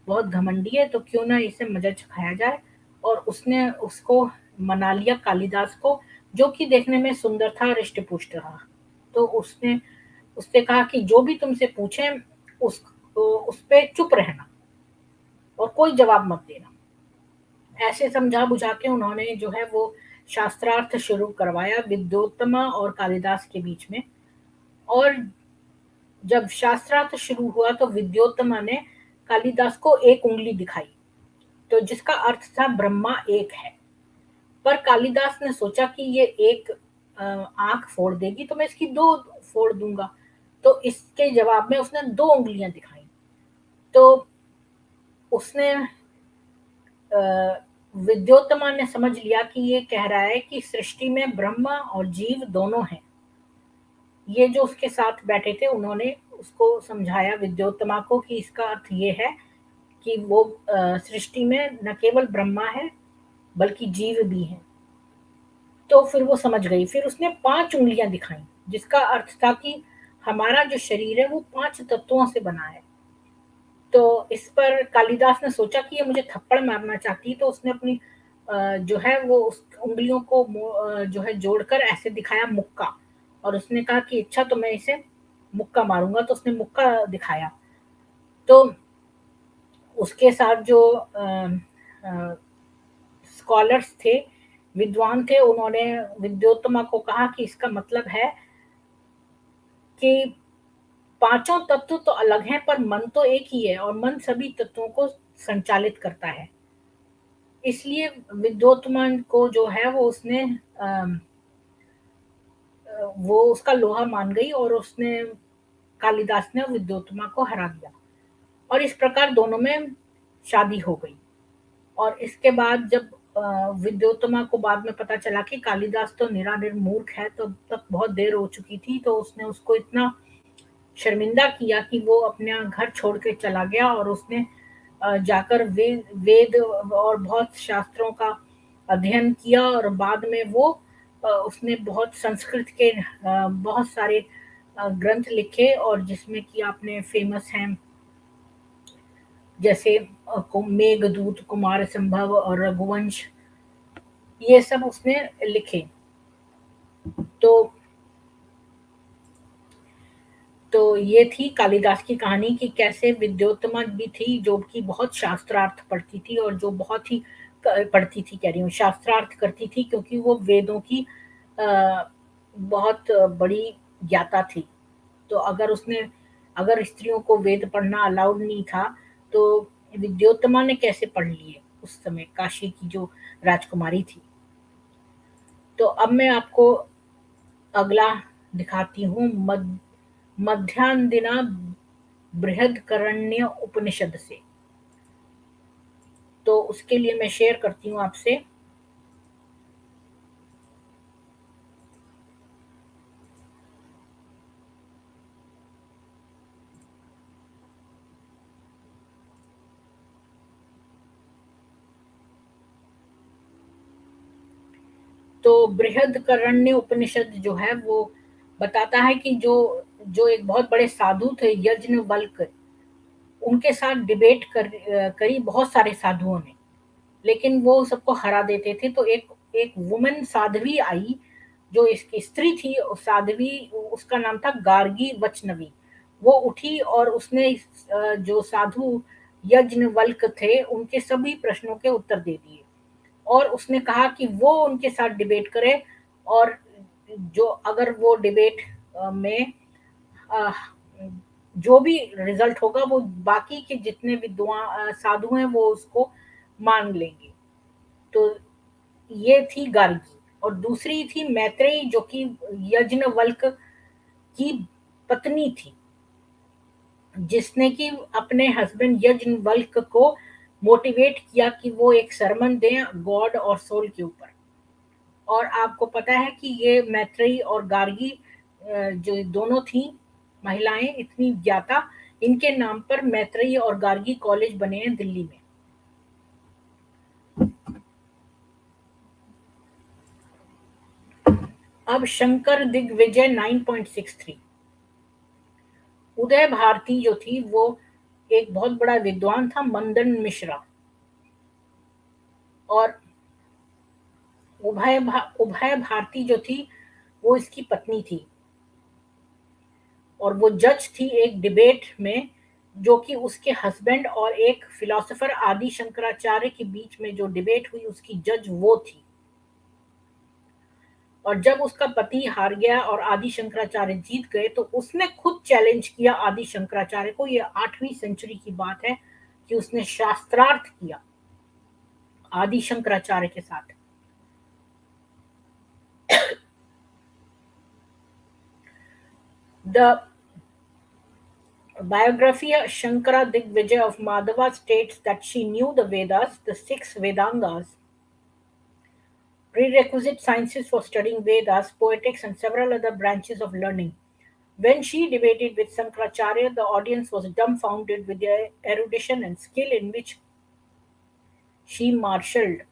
A: बहुत घमंडी है, तो क्यों ना इसे मजा चखाया जाए। और उसने उसको मना लिया कालिदास को, जो कि देखने में सुंदर था, रिष्ट पुष्ट था। तो उसने कहा कि जो भी तुमसे पूछे उस पे चुप रहना और कोई जवाब मत देना। ऐसे समझा बुझा के उन्होंने जो है वो शास्त्रार्थ शुरू करवाया विद्योत्तमा और कालिदास के बीच में। और जब शास्त्रार्थ शुरू हुआ तो विद्योत्तमा ने कालिदास को एक उंगली दिखाई, तो जिसका अर्थ था ब्रह्मा एक है। पर कालिदास ने सोचा कि ये एक आंख फोड़ देगी तो मैं इसकी दो फोड़ दूंगा। तो इसके जवाब में उसने दो उंगलियां दिखाई। तो उसने विद्योत्तमा ने समझ लिया कि ये कह रहा है कि सृष्टि में ब्रह्मा और जीव दोनों हैं। ये जो उसके साथ बैठे थे उन्होंने उसको समझाया विद्योत्तमा को कि इसका अर्थ ये है कि वो सृष्टि में न केवल ब्रह्मा है बल्कि जीव भी हैं। तो फिर वो समझ गई। फिर उसने 5 उँगलियाँ दिखाई, जिसका अर्थ था कि हमारा जो शरीर है वो 5 तत्वों से बना है। तो इस पर कालिदास ने सोचा कि ये मुझे थप्पड़ मारना चाहती है, तो उसने अपनी जो है वो उस उँगलियों को जो है जोड़कर ऐसे दिखाया मुक्का। और उसने कहा कि अच्छा तो मैं इसे मुक्का मारूँगा, तो उसने मुक्का दिखाया। तो उसके साथ जो अ, स्कॉलर्स थे, विद्वान थे, उन्होंने विद्योत्तमा को कहा कि इसका मतलब है कि पांचों तत्व तो अलग हैं पर मन तो एक ही है और मन सभी तत्वों को संचालित करता है। इसलिए विद्योत्तमा को जो है वो उसने वो उसका लोहा मान गई और उसने कालिदास ने विद्योत्तमा को हरा दिया और इस प्रकार दोनों में शादी हो गई। और इसके बाद जब विद्योत्तमा को बाद में पता चला कि कालिदास तो निरानिर मूर्ख है, तो तब तक बहुत देर हो चुकी थी, तो उसने उसको इतना शर्मिंदा किया कि वो अपना घर छोड़ के चला गया और उसने जाकर वेद और बहुत शास्त्रों का अध्ययन किया और बाद में वो उसने बहुत संस्कृत के बहुत सारे ग्रंथ लिखे और जिसमें कि आपने फेमस हैं जैसे मेघदूत, कुमार संभव और रघुवंश, ये सब उसने लिखे। तो तो ये थी कालिदास की कहानी कि कैसे विद्योत्तमा भी थी जो कि बहुत शास्त्रार्थ पढ़ती थी और जो बहुत ही पढ़ती थी, कह रही हूँ शास्त्रार्थ करती थी, क्योंकि वो वेदों की बहुत बड़ी ज्ञाता थी। तो अगर स्त्रियों को वेद पढ़ना अलाउड नहीं था, तो विद्योत्तमा ने कैसे पढ़ लिए उस समय, काशी की जो राजकुमारी थी। तो अब मैं आपको अगला दिखाती हूँ मध्यांदिना बृहदकरण्य उपनिषद से। तो उसके लिए मैं शेयर करती हूँ आपसे। तो बृहदकरण्य उपनिषद जो है वो बताता है कि जो जो एक बहुत बड़े साधु थे यज्ञवल्क्य, उनके साथ डिबेट करी बहुत सारे साधुओं ने, लेकिन वो सबको हरा देते थे। तो एक एक वुमन साध्वी आई, जो इसकी स्त्री थी, साध्वी, उसका नाम था गार्गी वचनवी। वो उठी और उसने जो साधु यज्ञवल्क थे उनके सभी प्रश्नों के उत्तर दे दिए और उसने कहा कि वो उनके साथ डिबेट करे और जो अगर वो डिबेट में अ, जो भी रिजल्ट होगा वो बाकी के जितने विद्वान साधु हैं वो उसको मान लेंगे। तो ये थी गार्गी और दूसरी थी मैत्रेयी जो कि यज्ञवल्क की पत्नी थी, जिसने कि अपने हस्बैंड यज्ञवल्क को मोटिवेट किया कि वो एक सरमन दें गॉड और सोल के ऊपर। और आपको पता है कि ये मैत्रेयी और गार्गी जो दोनों थी महिलाएं इतनी ज्ञाता, इनके नाम पर मैत्रेयी और गार्गी कॉलेज बने हैं दिल्ली में। अब शंकर दिग्विजय 9.63। उदय भारती जो थी वो एक बहुत बड़ा विद्वान था, मंदन मिश्रा। और उभय भारती जो थी वो इसकी पत्नी थी और वो जज थी एक डिबेट में, जो कि उसके हस्बैंड और एक फिलोसोफर आदि शंकराचार्य के बीच में जो डिबेट हुई उसकी जज वो थी। और जब उसका पति हार गया और आदि शंकराचार्य जीत गए तो उसने खुद चैलेंज किया आदि शंकराचार्य को। ये 8वीं सेंचुरी की बात है कि उसने शास्त्रार्थ किया आदि शंकराचार्य के साथ। The biography Shankara Digvijay of Madhava states that she knew the Vedas, the six Vedangas, prerequisite sciences for studying Vedas, poetics, and several other branches of learning. When she debated with Sankaracharya, the audience was dumbfounded with their erudition and skill in which she marshaled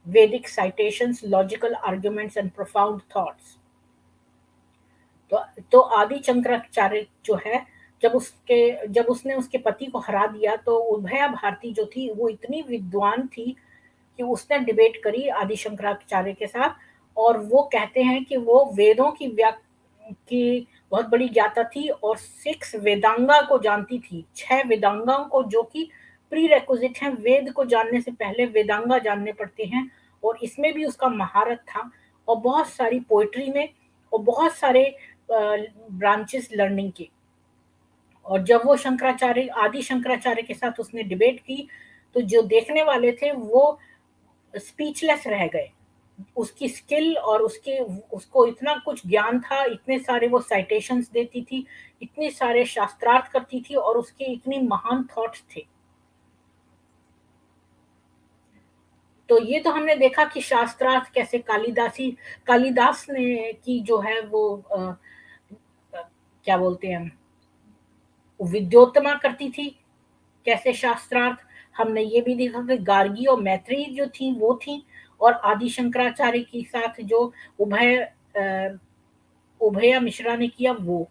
A: Vedic citations, logical arguments, and profound thoughts. तो तो आदि शंकराचार्य जो है, जब उसने उसके पति को हरा दिया तो उभया भारती जो थी वो इतनी विद्वान थी कि उसने डिबेट करी आदि शंकराचार्य के साथ। और वो कहते हैं कि वो वेदों की बहुत बड़ी ज्ञाता थी और 6 वेदांगा को जानती थी, 6 वेदांगाओं को, जो कि प्री रेक्विजिट हैं। वेद को जानने से पहले वेदांगा जानने पड़ते हैं और इसमें भी उसका महारत था। और बहुत सारी पोएट्री में और बहुत सारे ब्रांचेस लर्निंग के। और जब वो शंकराचार्य आदि शंकराचार्य के साथ उसने डिबेट की तो जो देखने वाले थे वो स्पीचलेस रह गए। उसकी स्किल और उसको इतना कुछ ज्ञान था, इतने सारे वो साइटेशंस देती थी, इतने सारे शास्त्रार्थ करती थी और उसके इतने महान थॉट्स थे। तो ये तो हमने देखा कि शास्त्रार्थ कैसे कालिदास ने की जो है वो क्या बोलते हैं, विद्योत्तमा करती थी, कैसे शास्त्रार्थ। हमने ये भी देखा कि गार्गी और मैत्रेयी जो थी वो थी, और आदि शंकराचार्य के साथ जो उभय मिश्रा ने किया वो।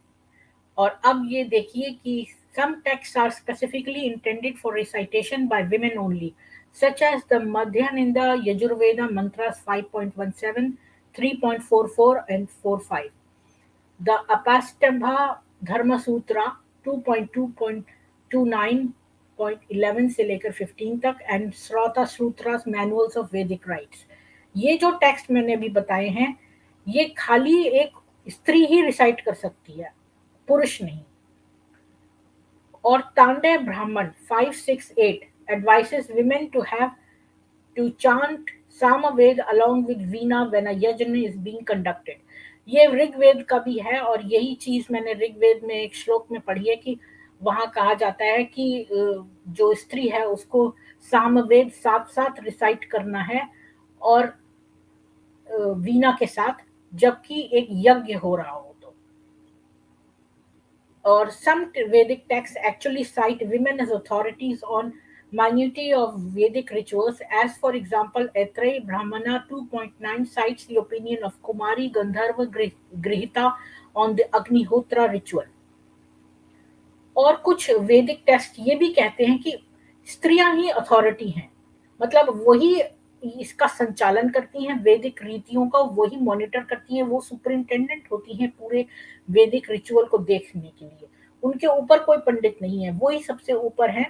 A: और अब ये देखिए कि some texts are specifically intended for recitation by women only, such as the Madhyaninda Yajurveda Mantras 5.17, 3.44 and 45. The Apastambha Dharma Sutra 2.2.29.11 से लेकर 15 तक, एंड श्रौता सूत्रास मैनुअल्स ऑफ वैदिक राइट्स। ये जो टेक्स्ट मैंने अभी बताए हैं, ये खाली एक स्त्री ही रिसाइट कर सकती है, पुरुष नहीं। और तांडव ब्राह्मण 568 advises women to chant Samaved along with Veena when a yajna is being conducted. ये ऋग्वेद का भी है, और यही चीज मैंने ऋग्वेद में एक श्लोक में पढ़ी है कि वहां कहा जाता है कि जो स्त्री है उसको सामवेद साथ साथ रिसाइट करना है, और वीणा के साथ, जबकि एक यज्ञ हो रहा हो तो। Or some Vedic texts actually cite women as authorities on minutiae of Vedic rituals, as for example, Aitreya Brahmana 2.9 cites the opinion of Kumari Gandharva Grihita on the Agnihotra ritual. और कुछ वैदिक टेक्स्ट ये भी कहते हैं कि स्त्रियां ही authority हैं, मतलब वही इसका संचालन करती हैं, वैदिक रीतियों का वही मॉनिटर करती हैं, वो सुपरिंटेंडेंट होती हैं पूरे वैदिक रिचुअल को देखने के लिए। उनके ऊपर कोई पंडित नहीं है, वही सबसे ऊपर है,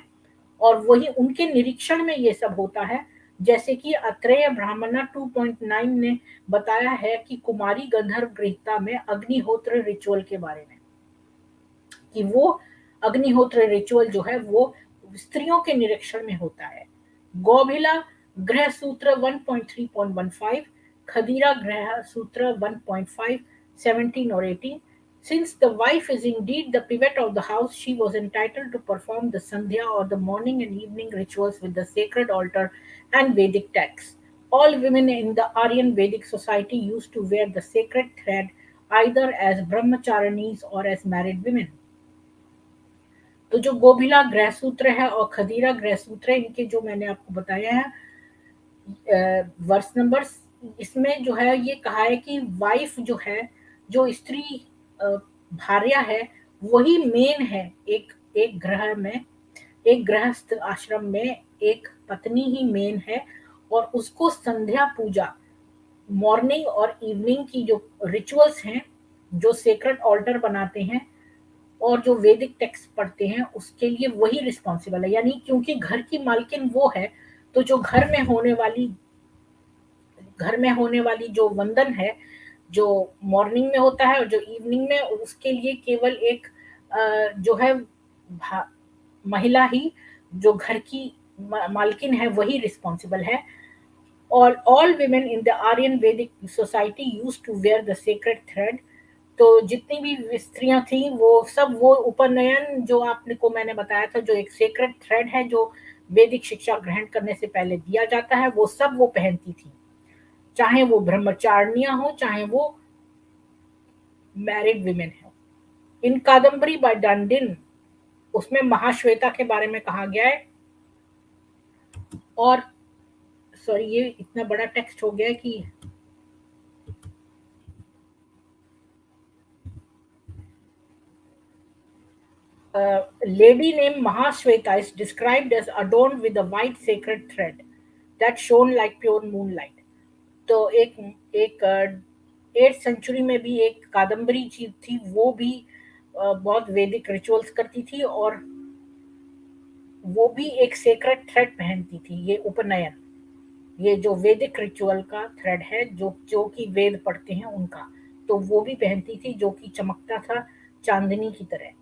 A: और वही उनके निरीक्षण में ये सब होता है। जैसे कि अत्रेय ब्राह्मणा 2.9 ने बताया है कि कुमारी गंधर्व गृहता में अग्निहोत्र रिचुअल के बारे में, कि वो अग्निहोत्र रिचुअल जो है वो स्त्रियों के निरीक्षण में होता है। गौभिला ग्रह सूत्र 1.3.15, खदीरा ग्रह सूत्र 1.5, 17 और 18। Since the wife is indeed the pivot of the house, she was entitled to perform the Sandhya or the morning and evening rituals with the sacred altar and Vedic texts. All women in the Aryan Vedic society used to wear the sacred thread either as brahmacharinis or as married women. तो जो गोभिला ग्रह सूत्र है और खदीरा ग्रह सूत्र है, इनके जो मैंने आपको बताया है वर्ष नंबर, इसमें जो है ये कहा है कि वाइफ जो है, जो स्त्री भार्या है, वही मेन है एक एक ग्रह में, एक गृहस्थ आश्रम में एक पत्नी ही मेन है, और उसको संध्या पूजा, मॉर्निंग और इवनिंग की जो रिचुअल्स हैं, जो सेक्रेड ऑल्टर बनाते हैं और जो वैदिक टेक्स्ट पढ़ते हैं, उसके लिए वही रिस्पॉन्सिबल है। यानी क्योंकि घर की मालकिन वो है, तो जो घर में होने वाली जो वंदन है, जो मॉर्निंग में होता है और जो इवनिंग में, उसके लिए केवल एक जो है महिला ही, जो घर की मालकिन है, वही रिस्पॉन्सिबल है। और all women in the Aryan Vedic society used to wear the sacred thread। तो जितनी भी स्त्रियां थी वो सब वो उपनयन जो आपने को मैंने बताया था, जो एक सेक्रेड थ्रेड है जो वैदिक शिक्षा ग्रहण करने से पहले दिया जाता है, वो सब वो पहनती थी, चाहे वो ब्रह्मचारिणियां हो, चाहे वो मैरिड विमेन हो। इन कादम्बरी बाय डंडिन, उसमें महाश्वेता के बारे में कहा गया है। और सॉरी, ये इतना बड़ा टेक्स्ट हो गया कि lady named Mahashweta is described as adorned with a white sacred thread that shone like pure moonlight। तो एक 8th सेंचुरी में भी एक कादम्बरी चीज थी, वो भी बहुत वैदिक रिचुअल्स करती थी, और वो भी एक सेक्रेड थ्रेड पहनती थी, ये उपनयन, ये जो वैदिक रिचुअल का थ्रेड है, जो जो कि वेद पढ़ते हैं उनका, तो वो भी पहनती थी, जो कि चमकता था चांदनी की तरह।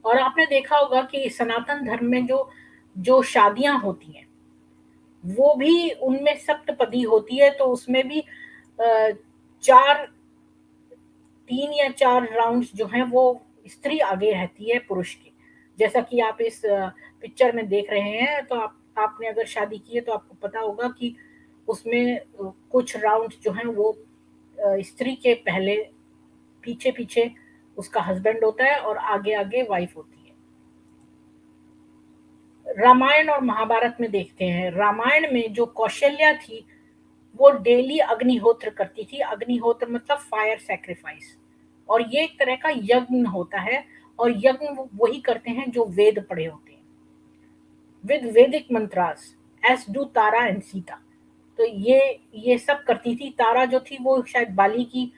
A: और आपने देखा होगा कि सनातन धर्म में जो जो शादियां होती हैं, वो भी उनमें सप्तपदी होती है, तो उसमें भी 4 3 या 4 राउंड्स जो हैं वो स्त्री आगे रहती है पुरुष के। जैसा कि आप इस पिक्चर में देख रहे हैं, तो आपने अगर शादी की है तो आपको पता होगा कि उसमें कुछ राउंड्स जो हैं वो स्त्री के पहले पीछे-पीछे उसका हस्बैंड होता है और आगे-आगे वाइफ होती है। रामायण और महाभारत में देखते हैं, रामायण में जो कौशल्या थी, वो डेली अग्निहोत्र करती थी। अग्निहोत्र मतलब फायर सैक्रिफाइस, और ये एक तरह का यज्ञ होता है, और यज्ञ वही करते हैं जो वेद पढ़े होते हैं, with Vedic mantras, as do Tara and Sita. तो ये सब करती थी। तारा जो थी वो शायद बाली की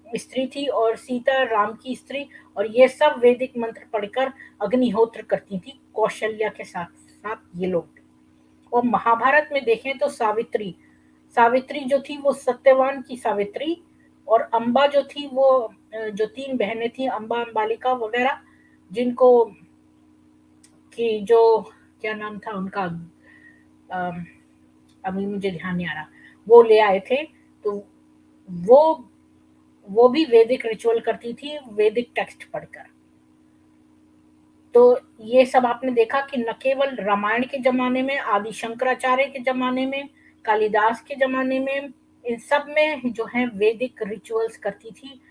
A: स्त्री थी, और सीता राम की स्त्री, और ये सब वैदिक मंत्र पढ़कर अग्निहोत्र करती थी कौशल्या के साथ साथ ये लोग। और महाभारत में देखें तो सावित्री, सावित्री जो थी वो सत्यवान की सावित्री, और अम्बा जो थी वो जो 3 बहनें थी, अम्बा, अम्बालिका वगैरह, जिनको कि जो क्या नाम था उनका, अम, अभी मुझे ध्यान नहीं आ रहा, वो ले आए थे। तो वो वो भी वैदिक रिचुअल करती थी, वैदिक टेक्स्ट पढ़कर। तो ये सब आपने देखा कि न केवल रामायण के ज़माने में, आदि शंकराचार्य के ज़माने में, कालिदास के ज़माने में, इन सब में जो है वैदिक रिचुअल्स करती थी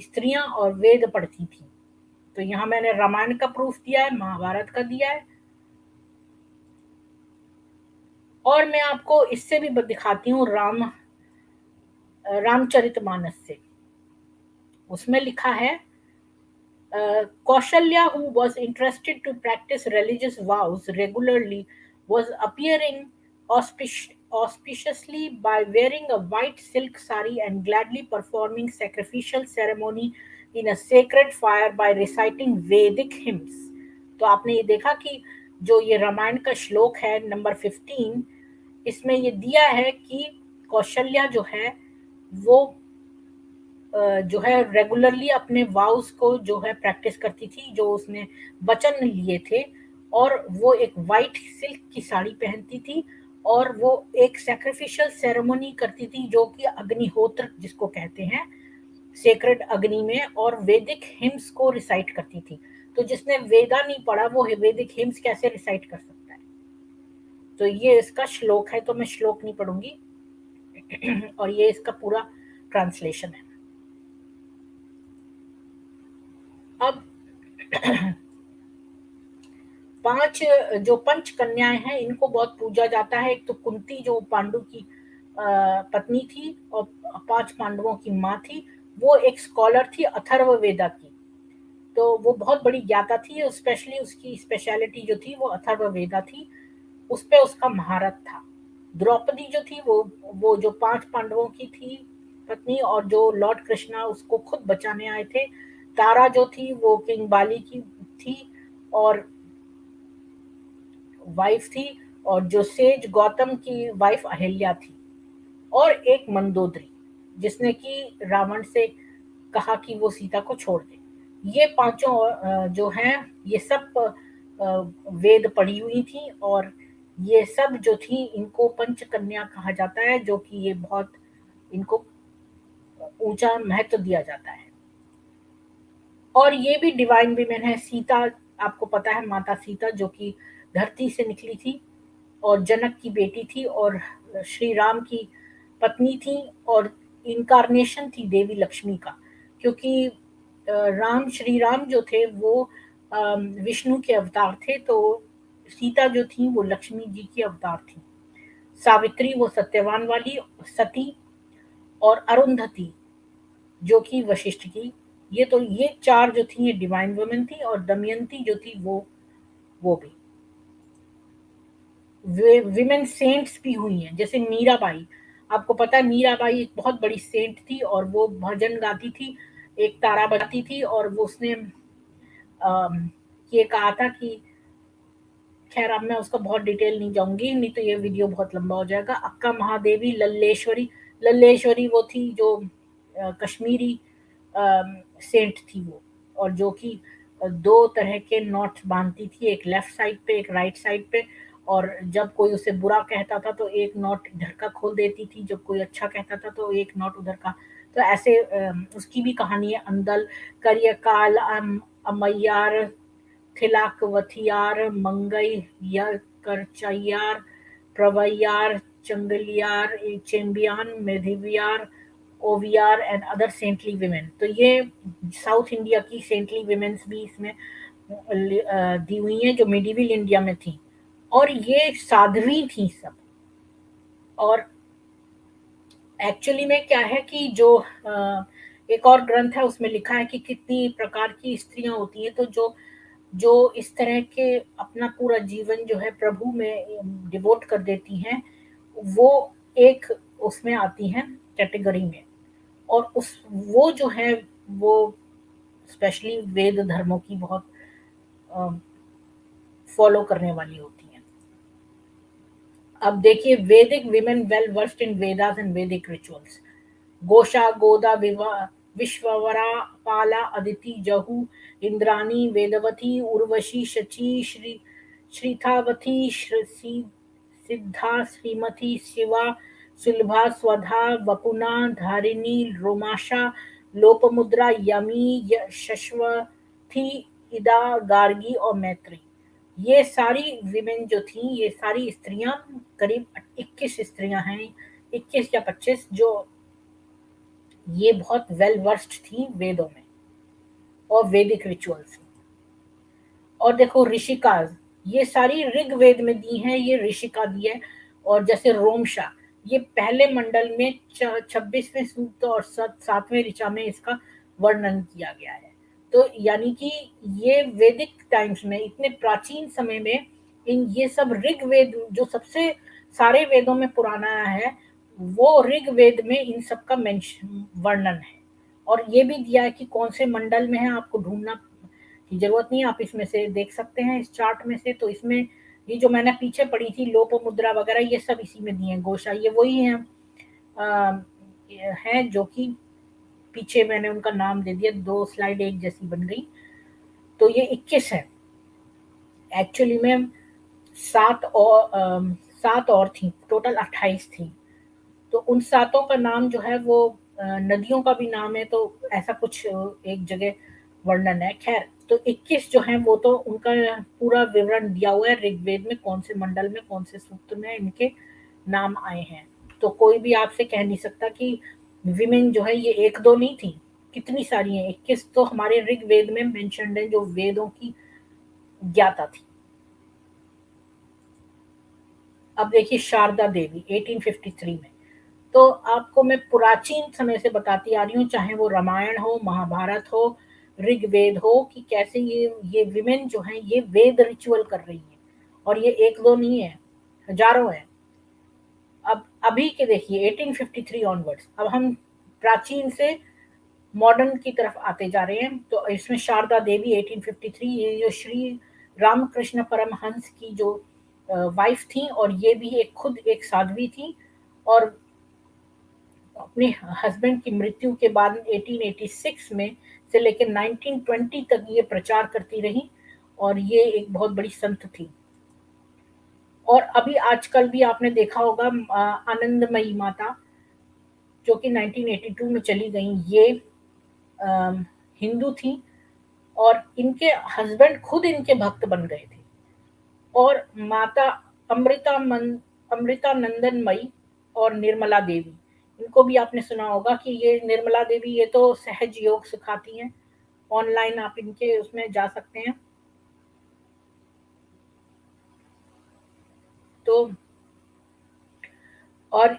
A: स्त्रियाँ, और वेद पढ़ती थी। तो यहाँ मैंने रामायण का प्रूफ दिया है, महाभारत का दिया है, और मैं आपको इससे भी दिखाती हूँ रामचरितमानस से। उसमें लिखा है, Kaushalya, who was interested to practice religious vows regularly, was appearing auspiciously by wearing a white silk sari and gladly performing sacrificial ceremony in a sacred fire by reciting Vedic hymns. तो आपने ये देखा कि जो ये रामायण का श्लोक है नंबर 15, इसमें ये दिया है कि कौशल्या जो है वो जो है रेगुलरली अपने वाउस को जो है प्रैक्टिस करती थी, जो उसने वचन लिए थे, और वो एक वाइट सिल्क की साड़ी पहनती थी, और वो एक सैक्रिफिशियल सेरेमनी करती थी जो कि अग्निहोत्र जिसको कहते हैं, सेक्रेड अग्नि में, और वैदिक हिम्स को रिसाइट करती थी। तो जिसने वेदा नहीं पढ़ा वो वैदिक हिम्स कैसे रिसाइट कर सकता है? तो ये इसका श्लोक है, तो मैं श्लोक नहीं पढ़ूंगी और ये इसका पूरा ट्रांसलेशन है। अब 5 जो पंच कन्याएं हैं इनको बहुत पूजा जाता है। एक तो कुंती जो पांडु की पत्नी थी और 5 पांडवों की माँ थी, वो एक स्कॉलर थी अथर्ववेदा की। तो वो बहुत बड़ी ज्ञाता थी, स्पेशली उसकी स्पेशलिटी जो थी वो अथर्ववेदा थी, उस पे उसका महारत था। द्रौपदी जो थी वो जो 5 पांडवों की थी पत्नी, और जो लॉर्ड कृष्णा उसको खुद बचाने आए थे। तारा जो थी वो किंग बाली की थी और वाइफ थी, और जो सेज गौतम की वाइफ अहिल्या थी, और एक मंदोदरी जिसने कि रावण से कहा कि वो सीता को छोड़ दे। ये पांचों जो हैं ये सब वेद पढ़ी हुई थी, और ये सब जो थी इनको पंचकन्या कहा जाता है, जो कि ये बहुत इनको ऊंचा महत्व दिया जाता है। और ये भी डिवाइन विमेन है। सीता, आपको पता है माता सीता जो कि धरती से निकली थी और जनक की बेटी थी और श्री राम की पत्नी थी, और इनकारनेशन थी देवी लक्ष्मी का, क्योंकि राम, श्री राम जो थे वो विष्णु के अवतार थे, तो सीता जो थी वो लक्ष्मी जी की अवतार थी। सावित्री वो सत्यवान वाली सती, और अरुंधति जो कि वशिष्ठ की। ये 4 जो थी ये डिवाइन वुमेन थी, और दमयंती जो थी वो भी विमेन सेंट्स भी हुई हैं। जैसे मीराबाई, आपको पता है मीराबाई एक बहुत बड़ी सेंट थी, और वो भजन गाती थी, एक तारा बजाती थी, और वो उसने ये कहा था कि, खैर अब मैं उसका बहुत डिटेल नहीं जाऊंगी, नहीं तो ये वीडियो बहुत लंबा हो जाएगा। अक्का महादेवी लल्लेश्वरी, लल्लेश्वरी वो थी जो कश्मीरी सेंट थी वो, और जो कि 2 तरह के नॉट्स बांधती थी, एक लेफ्ट साइड पे एक राइट साइड पे, और जब कोई उसे बुरा कहता था तो एक नोट इधर का खोल देती थी, जब कोई अच्छा कहता था तो एक नोट उधर का। तो ऐसे उसकी भी कहानी है। Andal, Karaikal, Ammaiyar, Thilakavathiyar, Mangai Karachaiyar, Pravaiyar, Changaliyar, Chembiyan, Medhiviyar, Oviyar and other saintly women. तो ये साउथ इंडिया की सेंटली विमेन्स भी इसमें दी हुई हैं जो मिडिवल इंडिया में थी, और ये साध्वी थी सब। और एक्चुअली में क्या है कि जो एक और ग्रंथ है उसमें लिखा है कि कितनी प्रकार की स्त्रियां होती हैं, तो जो जो इस तरह के अपना पूरा जीवन जो है प्रभु में डिवोट कर देती हैं, वो एक उसमें आती हैं कैटेगरी में। और उस वो जो है वो स्पेशली वेद धर्मों की बहुत फॉलो करने वाली होती हैं। अब देखिए, वैदिक women well versed in Vedas and वैदिक रिचुअल्स। गोषा, गोदा, विश्ववरा, पाला, अदिति, जहू, इंद्राणी, वेदवती, उर्वशी, शची, श्रीथावती, सिद्धा, श्रीमती, शिवा, सुलभा, स्वधा, वपुना, धारिणी, रोमाशा, लोपमुद्रा, यमी, शश्वथी, इदा, गार्गी और मैत्री। ये सारी विमेन जो थी, ये सारी स्त्रियां, करीब 21 स्त्रियां हैं, 21 या 25, जो ये बहुत वेल वर्स्ड थी वेदों में और वैदिक रिचुअल्स में। और देखो ऋषिकाज, ये सारी ऋग्वेद में दी हैं, ये ऋषिका दी है। और जैसे रोमशा, ये पहले मंडल में 26वें सूक्त और 7वें ऋचा में इसका वर्णन किया गया है। तो यानी कि ये वैदिक टाइम्स में, इतने प्राचीन समय में, इन ये सब ऋग्वेद जो सबसे सारे वेदों में पुराना है, वो ऋग्वेद में इन सब का वर्णन है। और ये भी दिया है कि कौन से मंडल में है, आपको ढूंढना की जरूरत नहीं है, आप इसमें से देख सकते हैं इस चार्ट में से। तो इसमें ये जो मैंने पीछे पढ़ी थी लोप मुद्रा वगैरह, ये सब इसी में दिए हैं। गोशा ये वही है, है जो कि पीछे मैंने उनका नाम दे दिया, 2 स्लाइड एक जैसी बन गई। तो ये 21 है एक्चुअली में। 7 और थी, टोटल 28 थी। तो उन सातों का नाम जो है वो नदियों का भी नाम है, तो ऐसा कुछ एक जगह वर्णन है। खैर, तो 21 जो है वो तो उनका पूरा विवरण दिया हुआ है ऋग्वेद में, कौन से मंडल में कौन से सूक्त में इनके नाम आए हैं। तो कोई भी आपसे कह नहीं सकता कि विमेन जो है ये एक दो नहीं थी, कितनी सारी हैं। 21 तो हमारे ऋग्वेद में मेंशन्ड है, जो वेदों की ज्ञाता थी। अब देखिए शारदा देवी 1853 में। तो आपको मैं पुराचीन समय से बताती आ रही हूँ, चाहे वो रामायण हो, महाभारत हो, ऋग्वेद हो, कि कैसे ये विमेन जो हैं ये वेद रिचुअल कर रही हैं। और ये एक दो नहीं है, हजारों हैं। अब अभी के देखिए 1853 ऑनवर्ड्स, अब हम प्राचीन से मॉडर्न की तरफ आते जा रहे हैं। तो इसमें शारदा देवी 1853, ये जो श्री रामकृष्ण परमहंस की जो वाइफ थी, और ये भी एक खुद एक साध्वी थी। और अपने हस्बैंड की मृत्यु के बाद 1886 में से लेकर 1920 तक ये प्रचार करती रही, और ये एक बहुत बड़ी संत थी। और अभी आजकल भी आपने देखा होगा आनंदमयी माता, जो कि 1982 में चली गई, ये हिंदू थी, और इनके हस्बैंड खुद इनके भक्त बन गए थे। और माता अमृतानंदनमयी और निर्मला देवी, इनको भी आपने सुना होगा कि ये निर्मला देवी ये तो सहज योग सिखाती हैं। ऑनलाइन आप इनके उसमें जा सकते हैं। तो और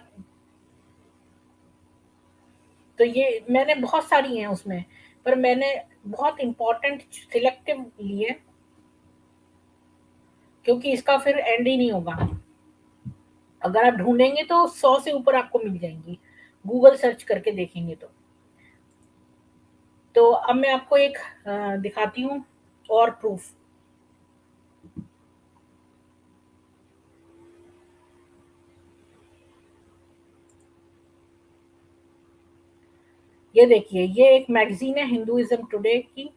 A: तो ये मैंने बहुत सारी हैं उसमें, पर मैंने बहुत इंपॉर्टेंट सिलेक्टिव लिए, क्योंकि इसका फिर एंड ही नहीं होगा। अगर आप ढूंढेंगे तो 100 से ऊपर आपको मिल जाएंगी, गूगल सर्च करके देखेंगे तो अब मैं आपको एक दिखाती हूँ और प्रूफ। ये देखिए, ये एक मैगजीन है हिंदुइज्म टुडे की,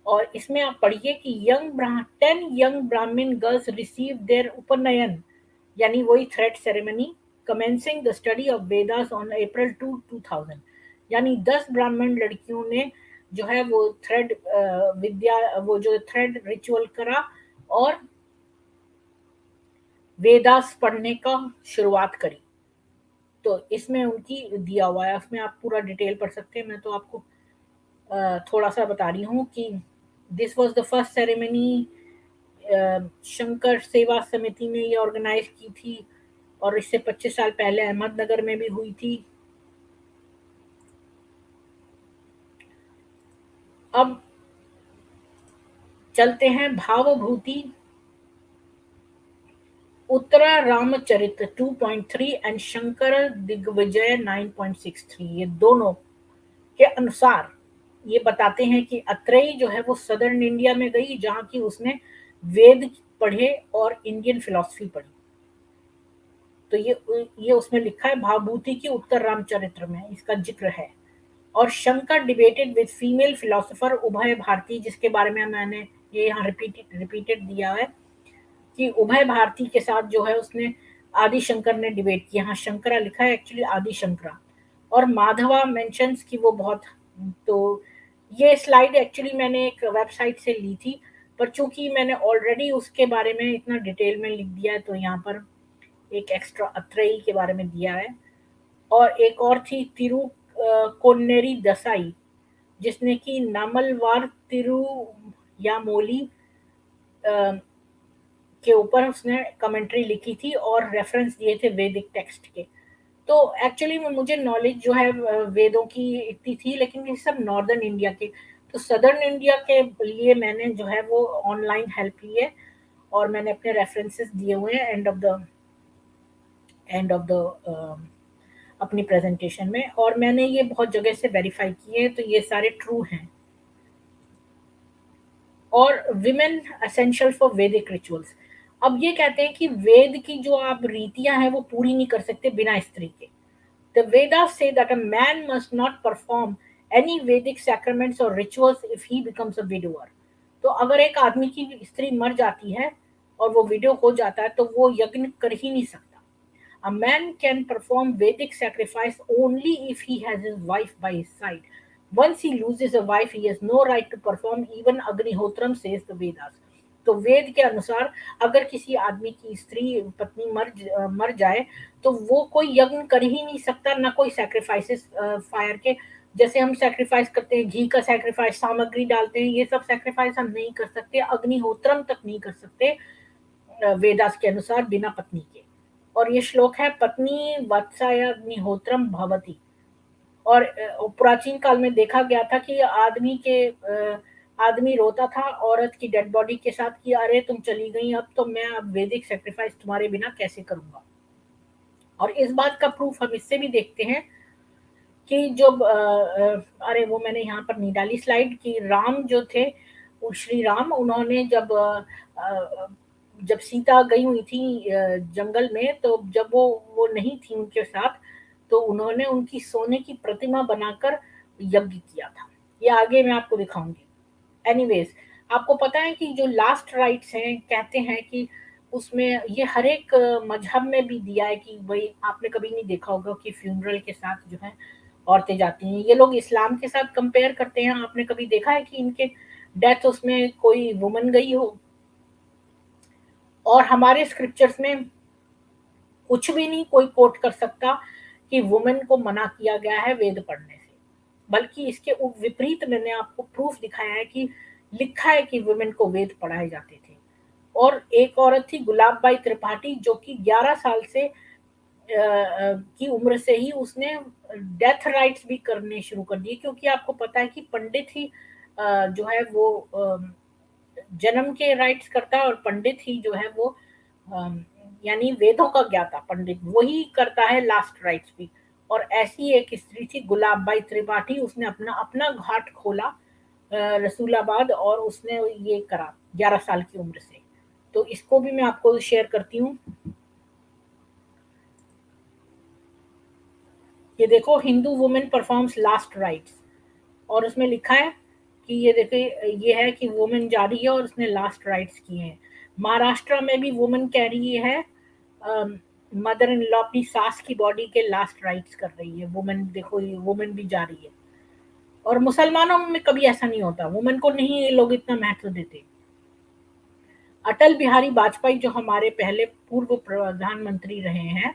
A: और इसमें आप पढ़िए कि 10 यंग ब्राह्मण गर्ल्स रिसीव देयर उपनयन, यानी वही thread ceremony, commencing the study of Vedas on April 2, 2000। यानी 10 ब्राह्मण लड़कियों ने जो है वो थ्रेड विद्या, वो जो थ्रेड रिचुअल करा और वेदास पढ़ने का शुरुआत करी। तो इसमें उनकी दिया हुआ है, उसमें आप पूरा डिटेल पढ़ सकते हैं। मैं तो आपको थोड़ा सा बता रही हूँ कि this was the first ceremony, Shankar सेवा समिति ने ये ऑर्गेनाइज की थी और इससे 25 साल पहले अहमदनगर में भी हुई थी। अब चलते हैं भावभूति उत्तरा रामचरित 2.3 एंड शंकर दिग्विजय 9.63, ये दोनों के अनुसार ये बताते हैं कि अत्रेई जो है वो सदर्न इंडिया में गई, जहाँ की उसने वेद पढ़े और इंडियन फिलॉसफी पढ़ी। तो ये उसमें लिखा है भावभूति की उत्तर रामचरित्र में इसका जिक्र है। और Shankar debated with female philosopher उभय भारती, जिसके बारे में मैंने ये यहाँ रिपीटेड दिया है कि उभय भारती के साथ जो है उसने आदि शंकर ने डिबेट किया। यहाँ शंकरा लिखा है, एक्चुअली आदि शंकरा। और माधवा मेंशंस कि वो बहुत, तो ये स्लाइड एक्चुअली मैंने एक वेबसाइट से ली थी, पर चूंकि मैंने ऑलरेडी उसके बारे में इतना डिटेल में लिख दिया है तो यहाँ पर एक एक्स्ट्रा अत्रेई के बारे में दिया है। और एक और थी तिरु कोन्नेरी दसाई, जिसने की नामलवार तिरुयामोली के ऊपर उसने कमेंट्री लिखी थी और रेफरेंस दिए थे वैदिक टेक्स्ट के। तो एक्चुअली में मुझे नॉलेज जो है वेदों की इतनी थी, लेकिन ये सब नॉर्दर्न इंडिया के, तो सदर्न इंडिया के लिए मैंने जो है वो ऑनलाइन हेल्प ली है और मैंने अपने रेफरेंसेस दिए हुए हैं एंड ऑफ द अपनी प्रेजेंटेशन में, और मैंने ये बहुत जगह से वेरीफाई किए हैं, तो ये सारे ट्रू हैं। और विमेन एसेंशियल फॉर वैदिक रिचुअल्स। अब ये कहते हैं कि वेद की जो आप रीतियां हैं वो पूरी नहीं कर सकते बिना स्त्री के। The Vedas say that a man must not perform any वैदिक सैक्रामेंट्स और rituals if he becomes a widower. तो अगर एक आदमी की स्त्री मर जाती है और वो विडो हो जाता है तो वो यज्ञ कर ही नहीं सकता। A man can perform Vedic sacrifice only if he has his wife by his side. Once he loses a wife, he has no right to perform even Agnihotram, says the Vedas. तो वेद के अनुसार अगर किसी आदमी की स्त्री पत्नी मर जाए तो वो कोई यज्ञ कर ही नहीं सकता, ना कोई सैक्रिफाइसेस फायर के, जैसे हम सैक्रिफाइस करते हैं घी का सैक्रिफाइस, सामग्री डालते हैं, ये सब सैक्रिफाइस हम नहीं कर सकते, अग्निहोत्रम तक नहीं कर सकते वेदास के अनुसार बिना पत्नी के। और ये श्लोक है पत्नी वत्सायग्निहोत्रम भवति। और प्राचीन काल में देखा गया था कि आदमी रोता था औरत की डेड बॉडी के साथ कि अरे तुम चली गई, अब तो मैं अब वैदिक सेक्रीफाइस तुम्हारे बिना कैसे करूंगा। और इस बात का प्रूफ हम इससे भी देखते हैं कि जब अरे वो मैंने यहाँ पर नहीं डाली स्लाइड कि राम जो थे, वो श्री राम, उन्होंने जब सीता गई हुई थी जंगल में, तो जब वो नहीं थी उनके साथ, तो उन्होंने उनकी सोने की प्रतिमा बनाकर यज्ञ किया था। ये आगे मैं आपको दिखाऊंगी। एनीवेज, आपको पता है कि जो लास्ट राइट्स हैं, कहते हैं कि उसमें ये हर एक मजहब में भी दिया है कि भाई आपने कभी नहीं देखा होगा कि फ्यूनरल के साथ जो है औरतें जाती हैं। ये लोग इस्लाम के साथ कंपेयर करते हैं, आपने कभी देखा है कि इनके डेथ उसमें कोई वुमन गई हो? और हमारे स्क्रिप्चर्स में कुछ भी नहीं कोई कोट कर सकता कि वुमेन को मना किया गया है वेद पढ़ने से, बल्कि इसके विपरीत मैंने आपको प्रूफ दिखाया है कि लिखा है कि वुमेन को वेद पढ़ाए जाते थे। और एक औरत थी गुलाब बाई त्रिपाठी, जो कि 11 साल से की उम्र से ही उसने डेथ राइट्स भी करने शुरू कर दिए, क्योंकि आपको पता है कि पंडित ही जो है वो जन्म के राइट्स करता है, और पंडित ही जो है वो यानी वेदों का ज्ञाता पंडित वही करता है लास्ट राइट्स भी। और ऐसी एक स्त्री थी गुलाब बाई त्रिपाठी, उसने अपना अपना घाट खोला रसूलाबाद, और उसने ये करा 11 साल की उम्र से। तो इसको भी मैं आपको शेयर करती हूँ। ये देखो, Hindu women performs last rites, और उसमें लिखा है कि ये देखिए ये है कि वुमेन जा रही है और उसने लास्ट राइट्स किए हैं। महाराष्ट्र में भी वुमेन कह रही है, मदर इन लॉ अपनी सास की बॉडी के लास्ट राइट्स कर रही है। वुमेन देखो, ये वुमेन भी जा रही है। और मुसलमानों में कभी ऐसा नहीं होता, वुमेन को नहीं ये लोग इतना महत्व देते। अटल बिहारी वाजपेयी जो हमारे पहले पूर्व प्रधानमंत्री रहे हैं,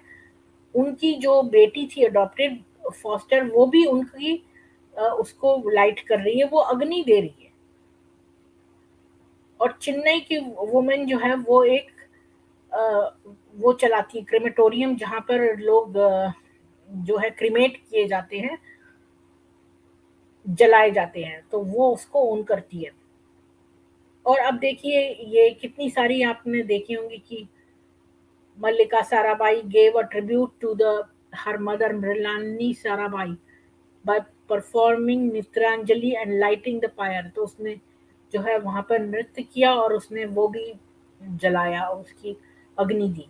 A: उनकी जो बेटी थी अडॉप्टेड फॉस्टर, वो भी उनकी उसको लाइट कर रही है, वो अग्नि दे रही है। और चेन्नई की वुमेन जो है वो एक अ, वो चलाती है क्रेमेटोरियम, जहाँ पर लोग जो है क्रीमेट किए जाते हैं, जलाए जाते हैं, तो वो उसको ओन करती है। और अब देखिए ये कितनी सारी आपने देखी होंगी कि मल्लिका Sarabhai gave a tribute to the her mother Mrilani Sarabhai by performing Nitranjali and lighting the fire। तो उसने जो है वहां पर नृत्य किया और उसने वो भी जलाया, उसकी अग्नि दी।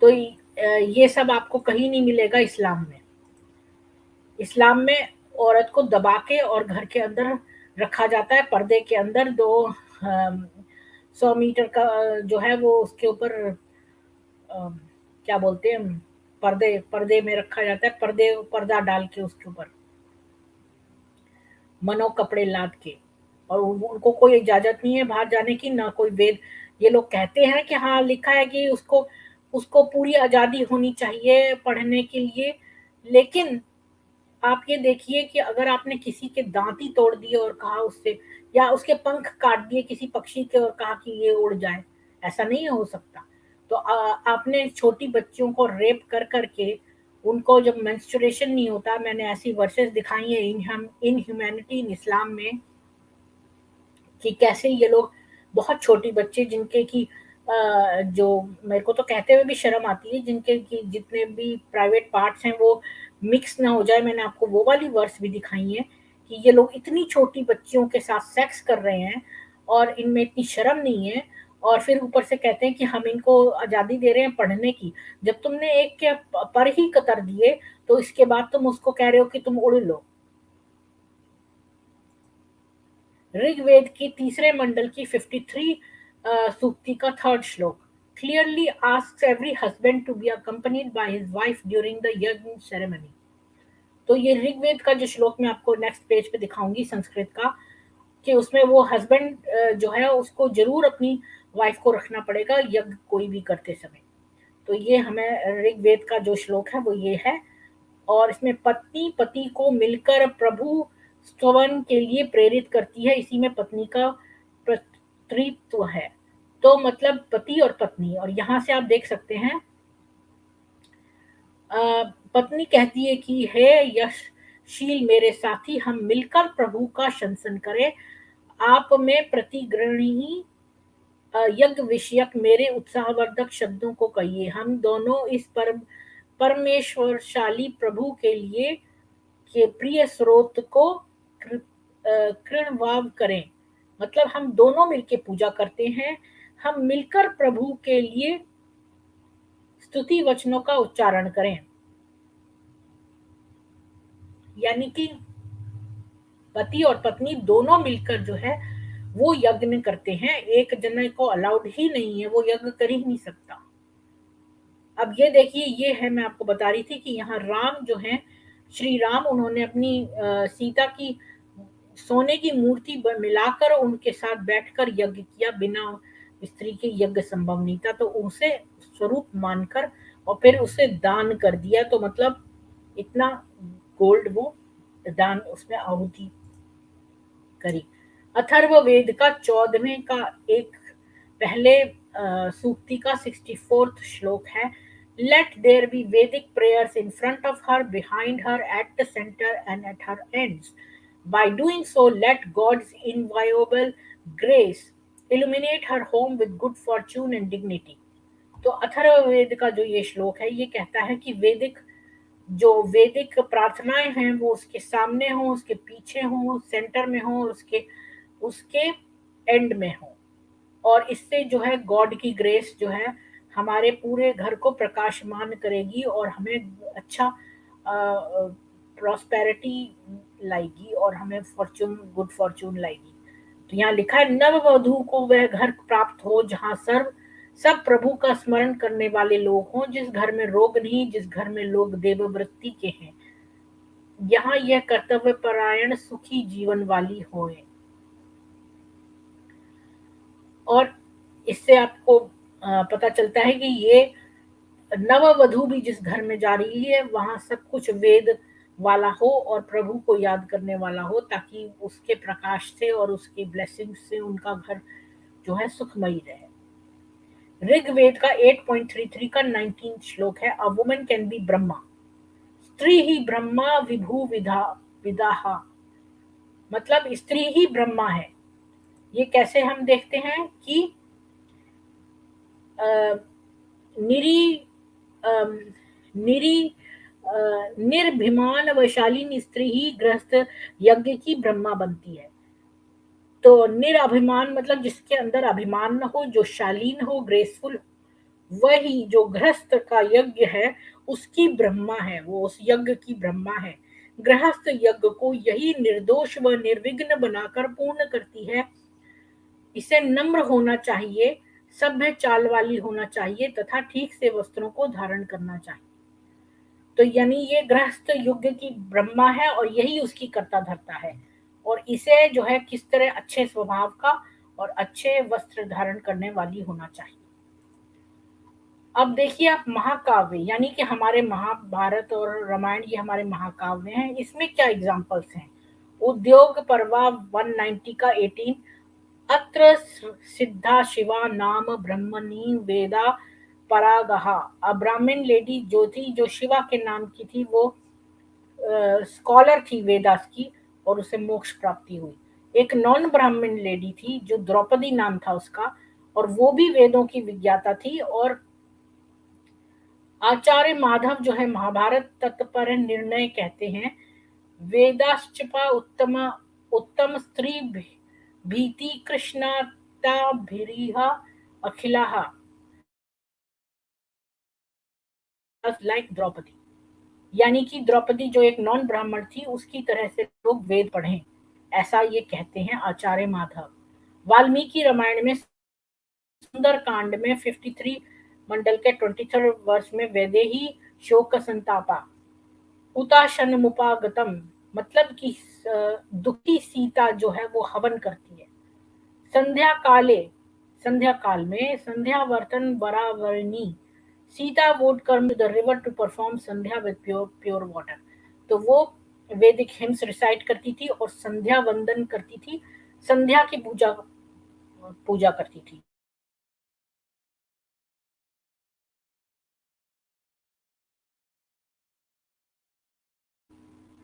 A: तो ये सब आपको कहीं नहीं मिलेगा इस्लाम में। इस्लाम में औरत को दबा के और घर के अंदर रखा जाता है, पर्दे के अंदर। 100 मीटर का जो है वो उसके ऊपर क्या बोलते हैं, पर्दे पर्दे में रखा जाता है, पर्दा डाल के उसके ऊपर मनो कपड़े लाद के। और उनको कोई इजाजत नहीं है बाहर जाने की, ना कोई वेद। ये लोग कहते हैं कि हाँ लिखा है कि उसको उसको पूरी आजादी होनी चाहिए पढ़ने के लिए। लेकिन आप ये देखिए कि अगर आपने किसी के दांत ही तोड़ दिए और कहा उससे, या उसके पंख काट दिए किसी पक्षी के और कहा कि ये उड़ जाए, ऐसा नहीं हो सकता। तो आपने छोटी बच्चियों को रेप कर करके उनको जब मेंस्ट्रुएशन नहीं होता, मैंने ऐसी वर्सेस दिखाई है इन ह्यूमैनिटी इन इस्लाम में, कि कैसे ये लोग बहुत छोटी बच्चे जिनके की जो मेरे को तो कहते हुए भी शर्म आती है, जिनके की जितने भी प्राइवेट पार्ट्स हैं वो मिक्स ना हो जाए। मैंने आपको वो वाली वर्स भी दिखाई है कि ये लोग इतनी छोटी बच्चियों के साथ सेक्स कर रहे हैं और इनमें इतनी शर्म नहीं है। और फिर ऊपर से कहते हैं कि हम इनको आज़ादी दे रहे हैं पढ़ने की। जब तुमने एक के पर ही कतर दिए, तो इसके बाद तुम उसको कह रहे हो कि तुम उड़ लो। ऋग्वेद की तीसरे मंडल की 53 सूक्ति का third shloka clearly asks every husband to be accompanied by his wife during the yagya ceremony. तो ये ऋग्वेद का जो श्लोक मैं आपको नेक्स्ट पेज पे दिखाऊंगी संस्कृत का, कि उसमें वो हस्बैंड जो है उसको जरूर अपनी वाइफ को रखना पड़ेगा यज्ञ कोई भी करते समय। तो ये हमें ऋग्वेद का जो श्लोक है वो ये है। और इसमें पत्नी पति को मिलकर प्रभु स्तवन के लिए प्रेरित करती है, इसी में पत्नी का प्रतित्व है। तो मतलब पति और पत्नी, और यहाँ से आप देख सकते हैं पत्नी कहती है कि हे यशशील मेरे साथी, हम मिलकर प्रभु का शंसन करें। आप में प्रतिग्रहणी यज्ञ विषयक मेरे उत्साहवर्धक शब्दों को कहिए। हम दोनों इस परमेश्वरशाली प्रभु के लिए के प्रिय स्रोत को कृणवाव करें। मतलब हम दोनों मिलके पूजा करते हैं। हम मिलकर प्रभु के लिए स्तुति वचनों का उच्चारण करें। यानी कि पति और पत्नी दोनों मिलकर जो है वो यज्ञ करते हैं। एक जने को अलाउड ही नहीं है, वो यज्ञ कर ही नहीं सकता। अब ये देखिए, ये है मैं आपको बता रही थी कि यहाँ राम जो है, श्री राम, उन्होंने अपनी सीता की सोने की मूर्ति मिलाकर उनके साथ बैठकर यज्ञ किया। बिना स्त्री के यज्ञ संभव नहीं था, तो उसे स्वरूप मानकर और फिर उसे दान कर दिया। तो मतलब इतना गोल्ड वो दान उसमें आहुति करी। अथर्ववेद का 14वें का एक पहले सूक्ति का 64th श्लोक है। Let there be Vedic prayers in front of her, behind her, at the center and at her ends. By doing so let gods inviolable grace illuminate her home with good fortune and dignity। तो अथर्ववेद का जो ये श्लोक है, ये कहता है कि वैदिक प्रार्थनाएं हैं वो उसके सामने हो, उसके पीछे हो, सेंटर में हो, उसके उसके एंड में हो। और इससे जो है गॉड की ग्रेस जो है हमारे पूरे घर को प्रकाशमान करेगी और हमें अच्छा प्रॉस्पेरिटी लाएगी और हमें गुड फॉर्च्यून लाएगी। तो यहाँ लिखा है, नववधू को वह घर प्राप्त हो जहाँ सब प्रभु का स्मरण करने वाले लोग हों, जिस घर में रोग नहीं, जिस घर में लोग देववृत्ति के हैं, यहाँ यह कर्तव्य परायण सुखी जीवन वाली होए। और इससे आपको पता चलता है कि ये नववधू भी जिस घर में जा रही है वहां सब कुछ वेद वाला हो और प्रभु को याद करने वाला हो, ताकि उसके प्रकाश से और उसकी ब्लेसिंग से उनका घर जो है सुखमयी रहे। ऋग्वेद का 8.33 का 19 श्लोक है, a woman can be Brahma, स्त्री ही ब्रह्मा विभु विदाहा, मतलब स्त्री ही ब्रह्मा है। ये कैसे हम देखते हैं कि निरी निरी निर्भिमान वैशालीन स्त्री ही गृहस्थ यज्ञ की ब्रह्मा बनती है। तो निराभिमान मतलब जिसके अंदर अभिमान न हो, जो शालीन हो, ग्रेसफुल, वही जो गृहस्थ का यज्ञ है उसकी ब्रह्मा है, वो उस यज्ञ की ब्रह्मा है। गृहस्थ यज्ञ को यही निर्दोष व निर्विघ्न बनाकर पूर्ण करती है। इसे नम्र होना चाहिए, सभ्य चाल वाली होना चाहिए तथा ठीक से वस्त्रों को धारण करना चाहिए। तो यानी ये गृहस्थ युग की ब्रह्मा है और यही उसकी कर्ता धर्ता है, और इसे जो है किस तरह अच्छे स्वभाव का और अच्छे वस्त्र धारण करने वाली होना चाहिए। अब देखिए आप महाकाव्य, यानी कि हमारे महाभारत और रामायण ये हमारे महाकाव्य हैं, इसमें क्या एग्जाम्पल्स हैं। उद्योग पर्वा 190 का 18, अत्र सिद्धा शिवा नाम ब्रह्मणी वेदा परागहा। अ ब्राह्मण लेडी जो थी, जो शिवा के नाम की थी, वो स्कॉलर थी वेदास की और उसे मोक्ष प्राप्ति हुई। एक नॉन ब्राह्मण लेडी थी जो द्रौपदी नाम था उसका, और वो भी वेदों की विज्ञाता थी। और आचार्य माधव जो है महाभारत तत्पर निर्णय कहते हैं, वेदाश्चपा उत्तम उत्तम स्त्री भीति कृष्णताभिरीहा अखिलाहा लाइक द्रौपदी। यानी कि द्रौपदी जो एक नॉन ब्राह्मण थी उसकी तरह से लोग वेद पढ़ें, ऐसा ये कहते हैं आचार्य माधव। वाल्मीकि रामायण में सुंदर कांड में 53 मंडल के 23 वर्ष में वैदेही शोक संतापा उताशन मुपागतम, मतलब कि दुखी सीता जो है वो हवन करती है। संध्या काल में संध्या वर्तन वरावरणी, सीता वोड कर्म the river to perform sandhya with pure water. तो वो वैदिक हिम्स रिसाइट करती थी और संध्या वंदन करती थी, संध्या की पूजा करती थी।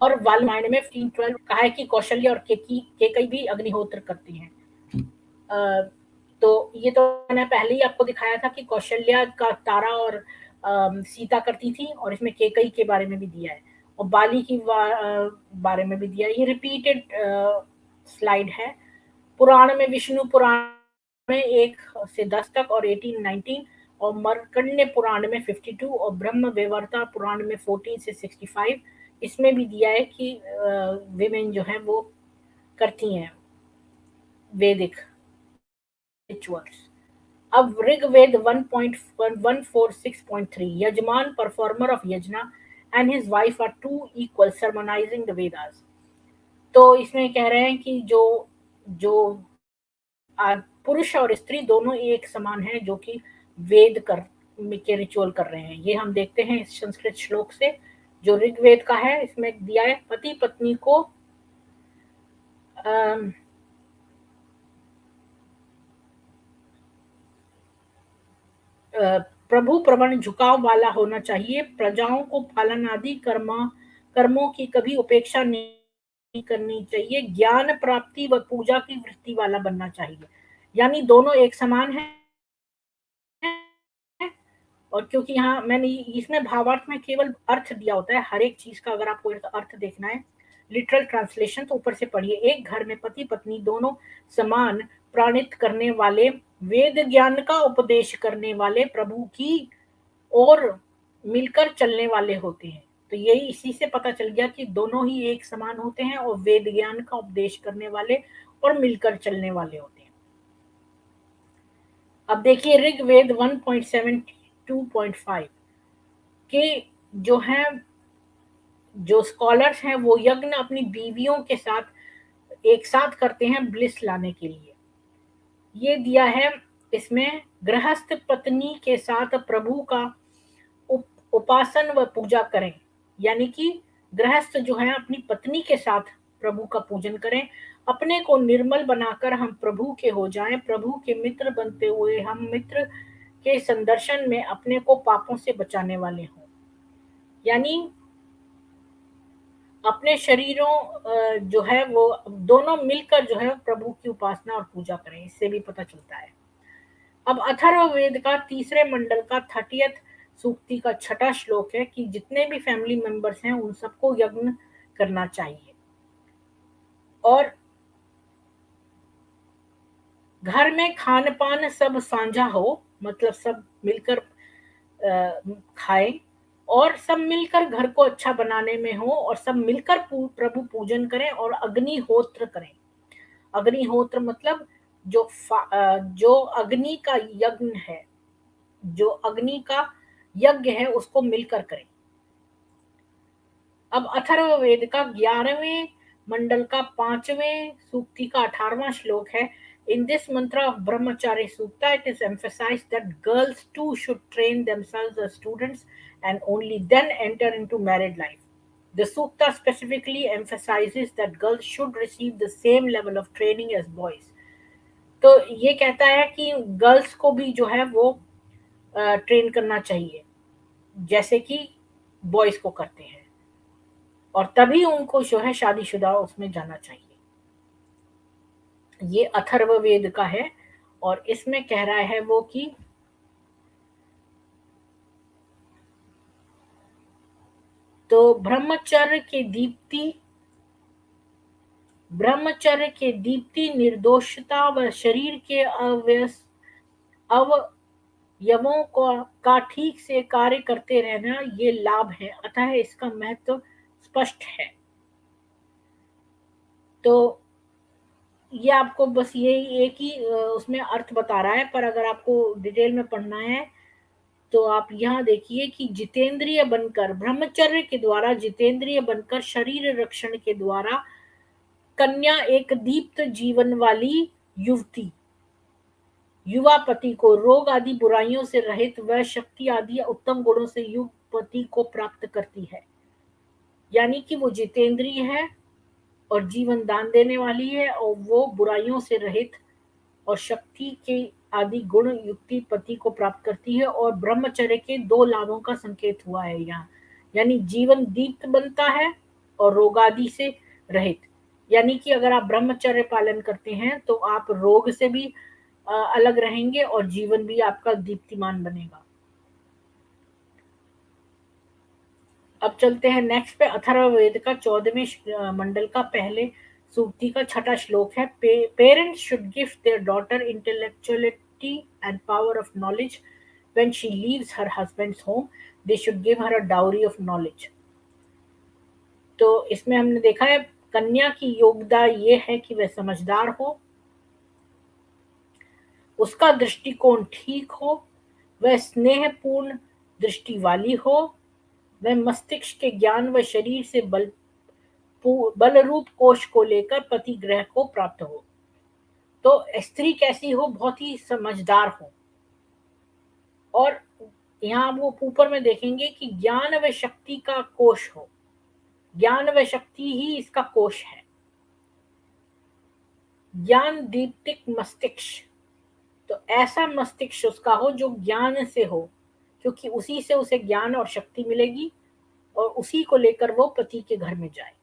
A: और वाल्मीकि में 15-12 कहा है कि कौशल्य और केकई भी अग्निहोत्र करती हैं। तो ये तो मैंने पहले ही आपको दिखाया था कि कौशल्या का तारा और सीता करती थी, और इसमें केकई के बारे में भी दिया है और बाली की बारे में भी दिया है। ये रिपीटेड स्लाइड है। पुराण में, विष्णु पुराण में 1 से 10 तक और 18-19, और मर्कंड्य पुराण में 52 और ब्रह्म वैवर्ता पुराण में 14 से 65, इसमें भी दिया है कि विमेन जो है वो करती हैं वैदिक रिचुअल्स। अब Rigveda 1.146.3, yajman performer of yajna and his wife are two equal sermonizing the Vedas. तो इसमें कह रहे हैं कि जो जो पुरुष और स्त्री दोनों एक समान हैं जो कि वेद के रिचुअल कर रहे हैं। ये हम देखते हैं इस संस्कृत श्लोक से जो ऋग्वेद का है। इसमें दिया है, पति पत्नी को प्रभु प्रवण झुकाव वाला होना चाहिए, प्रजाओं को पालन आदि कर्मों की कभी उपेक्षा नहीं करनी चाहिए, ज्ञान प्राप्ति व पूजा की वृत्ति वाला बनना चाहिए। यानी दोनों एक समान है। और क्योंकि यहाँ मैंने इसमें भावार्थ में केवल अर्थ दिया होता है, हर एक चीज का अगर आपको अर्थ देखना है लिटरल ट्रांसलेशन तो ऊपर से पढ़िए। एक घर में पति पत्नी दोनों समान प्राणित करने वाले, वेद ज्ञान का उपदेश करने वाले, प्रभु की ओर मिलकर चलने वाले होते हैं। तो यही इसी से पता चल गया कि दोनों ही एक समान होते हैं और वेद ज्ञान का उपदेश करने वाले और मिलकर चलने वाले होते हैं। अब देखिए ऋग्वेद 1.72.5 के जो है जो स्कॉलर्स हैं वो यज्ञ अपनी बीवियों के साथ एक साथ करते हैं ब्लिस लाने के लिए। ये दिया है इसमें गृहस्थ पत्नी के साथ प्रभु का उपासन व पूजा करें, यानी कि गृहस्थ जो है अपनी पत्नी के साथ प्रभु का पूजन करें। अपने को निर्मल बनाकर हम प्रभु के हो जाएं, प्रभु के मित्र बनते हुए हम मित्र के संदर्शन में अपने को पापों से बचाने वाले हों। यानी अपने शरीरों जो है वो दोनों मिलकर जो है प्रभु की उपासना और पूजा करें, इससे भी पता चलता है। अब अथर्ववेद का तीसरे मंडल का 30th सूक्ति का 6वां श्लोक है कि जितने भी फैमिली मेंबर्स हैं उन सबको यज्ञ करना चाहिए और घर में खान पान सब साझा हो, मतलब सब मिलकर खाएं और सब मिलकर घर को अच्छा बनाने में हो और सब मिलकर प्रभु पूजन करें और अग्निहोत्र करें। अग्निहोत्र मतलब जो अग्नि का यज्ञ है, जो अग्नि का यज्ञ है उसको मिलकर करें। अब अथर्ववेद का 11वें मंडल का 5वें सूक्ति का 18वां श्लोक है। In this mantra of Brahmacharya Sukta, it is emphasized that girls too should train themselves as students and only then enter into married life. The Sukta specifically emphasizes that girls should receive the same level of training as boys. तो ये कहता है कि girls को भी जो है वो ट्रेन करना चाहिए जैसे कि बॉयज को करते हैं और तभी उनको जो है शादीशुदा उसमें जाना चाहिए। ये अथर्ववेद का है और इसमें कह रहा है वो कि तो ब्रह्मचर्य के दीप्ति निर्दोषता व शरीर के अवयवों का ठीक से कार्य करते रहना ये लाभ है, अतः इसका महत्व स्पष्ट है। तो ये आपको बस यही एक ही उसमें अर्थ बता रहा है, पर अगर आपको डिटेल में पढ़ना है तो आप यहाँ देखिए कि जितेंद्रिय बनकर ब्रह्मचर्य के द्वारा जितेंद्रिय बनकर शरीर रक्षण के द्वारा कन्या एक दीप्त जीवन वाली युवा पति को रोग आदि बुराइयों से रहित व शक्ति आदि उत्तम गुणों से युक्त पति को प्राप्त करती है। यानी कि वो जितेंद्रिय है और जीवन दान देने वाली है और वो बुराइयों से रहित और शक्ति के आदि गुण युक्ति पति को प्राप्त करती है। और ब्रह्मचर्य के 2 लाभों का संकेत हुआ है यहाँ, यानी जीवन दीप्त बनता है और रोगादि से रहित। यानी कि अगर आप ब्रह्मचर्य पालन करते हैं तो आप रोग से भी अलग रहेंगे और जीवन भी आपका दीप्तिमान बनेगा। अब चलते हैं नेक्स्ट पे। अथर्ववेद का 14वें मंडल का पहले सूक्ति का 6वां श्लोक है। Parents should give their daughter intellectuality and power of knowledge when she leaves her husband's home, they should give her a dowry of knowledge. तो इसमें हमने देखा है कन्या की योग्यता ये है कि वह समझदार हो, उसका दृष्टिकोण ठीक हो, वह स्नेहपूर्ण दृष्टि वाली हो, वह मस्तिष्क के ज्ञान व शरीर से बलरूप कोश को लेकर पति ग्रह को प्राप्त हो। तो स्त्री कैसी हो? बहुत ही समझदार हो। और यहाँ वो ऊपर में देखेंगे कि ज्ञान व शक्ति का कोश हो, ज्ञान व शक्ति ही इसका कोश है। ज्ञान दीप्तिक मस्तिष्क, तो ऐसा मस्तिष्क उसका हो जो ज्ञान से हो, क्योंकि उसी से उसे ज्ञान और शक्ति मिलेगी और उसी को लेकर वो पति के घर में जाए।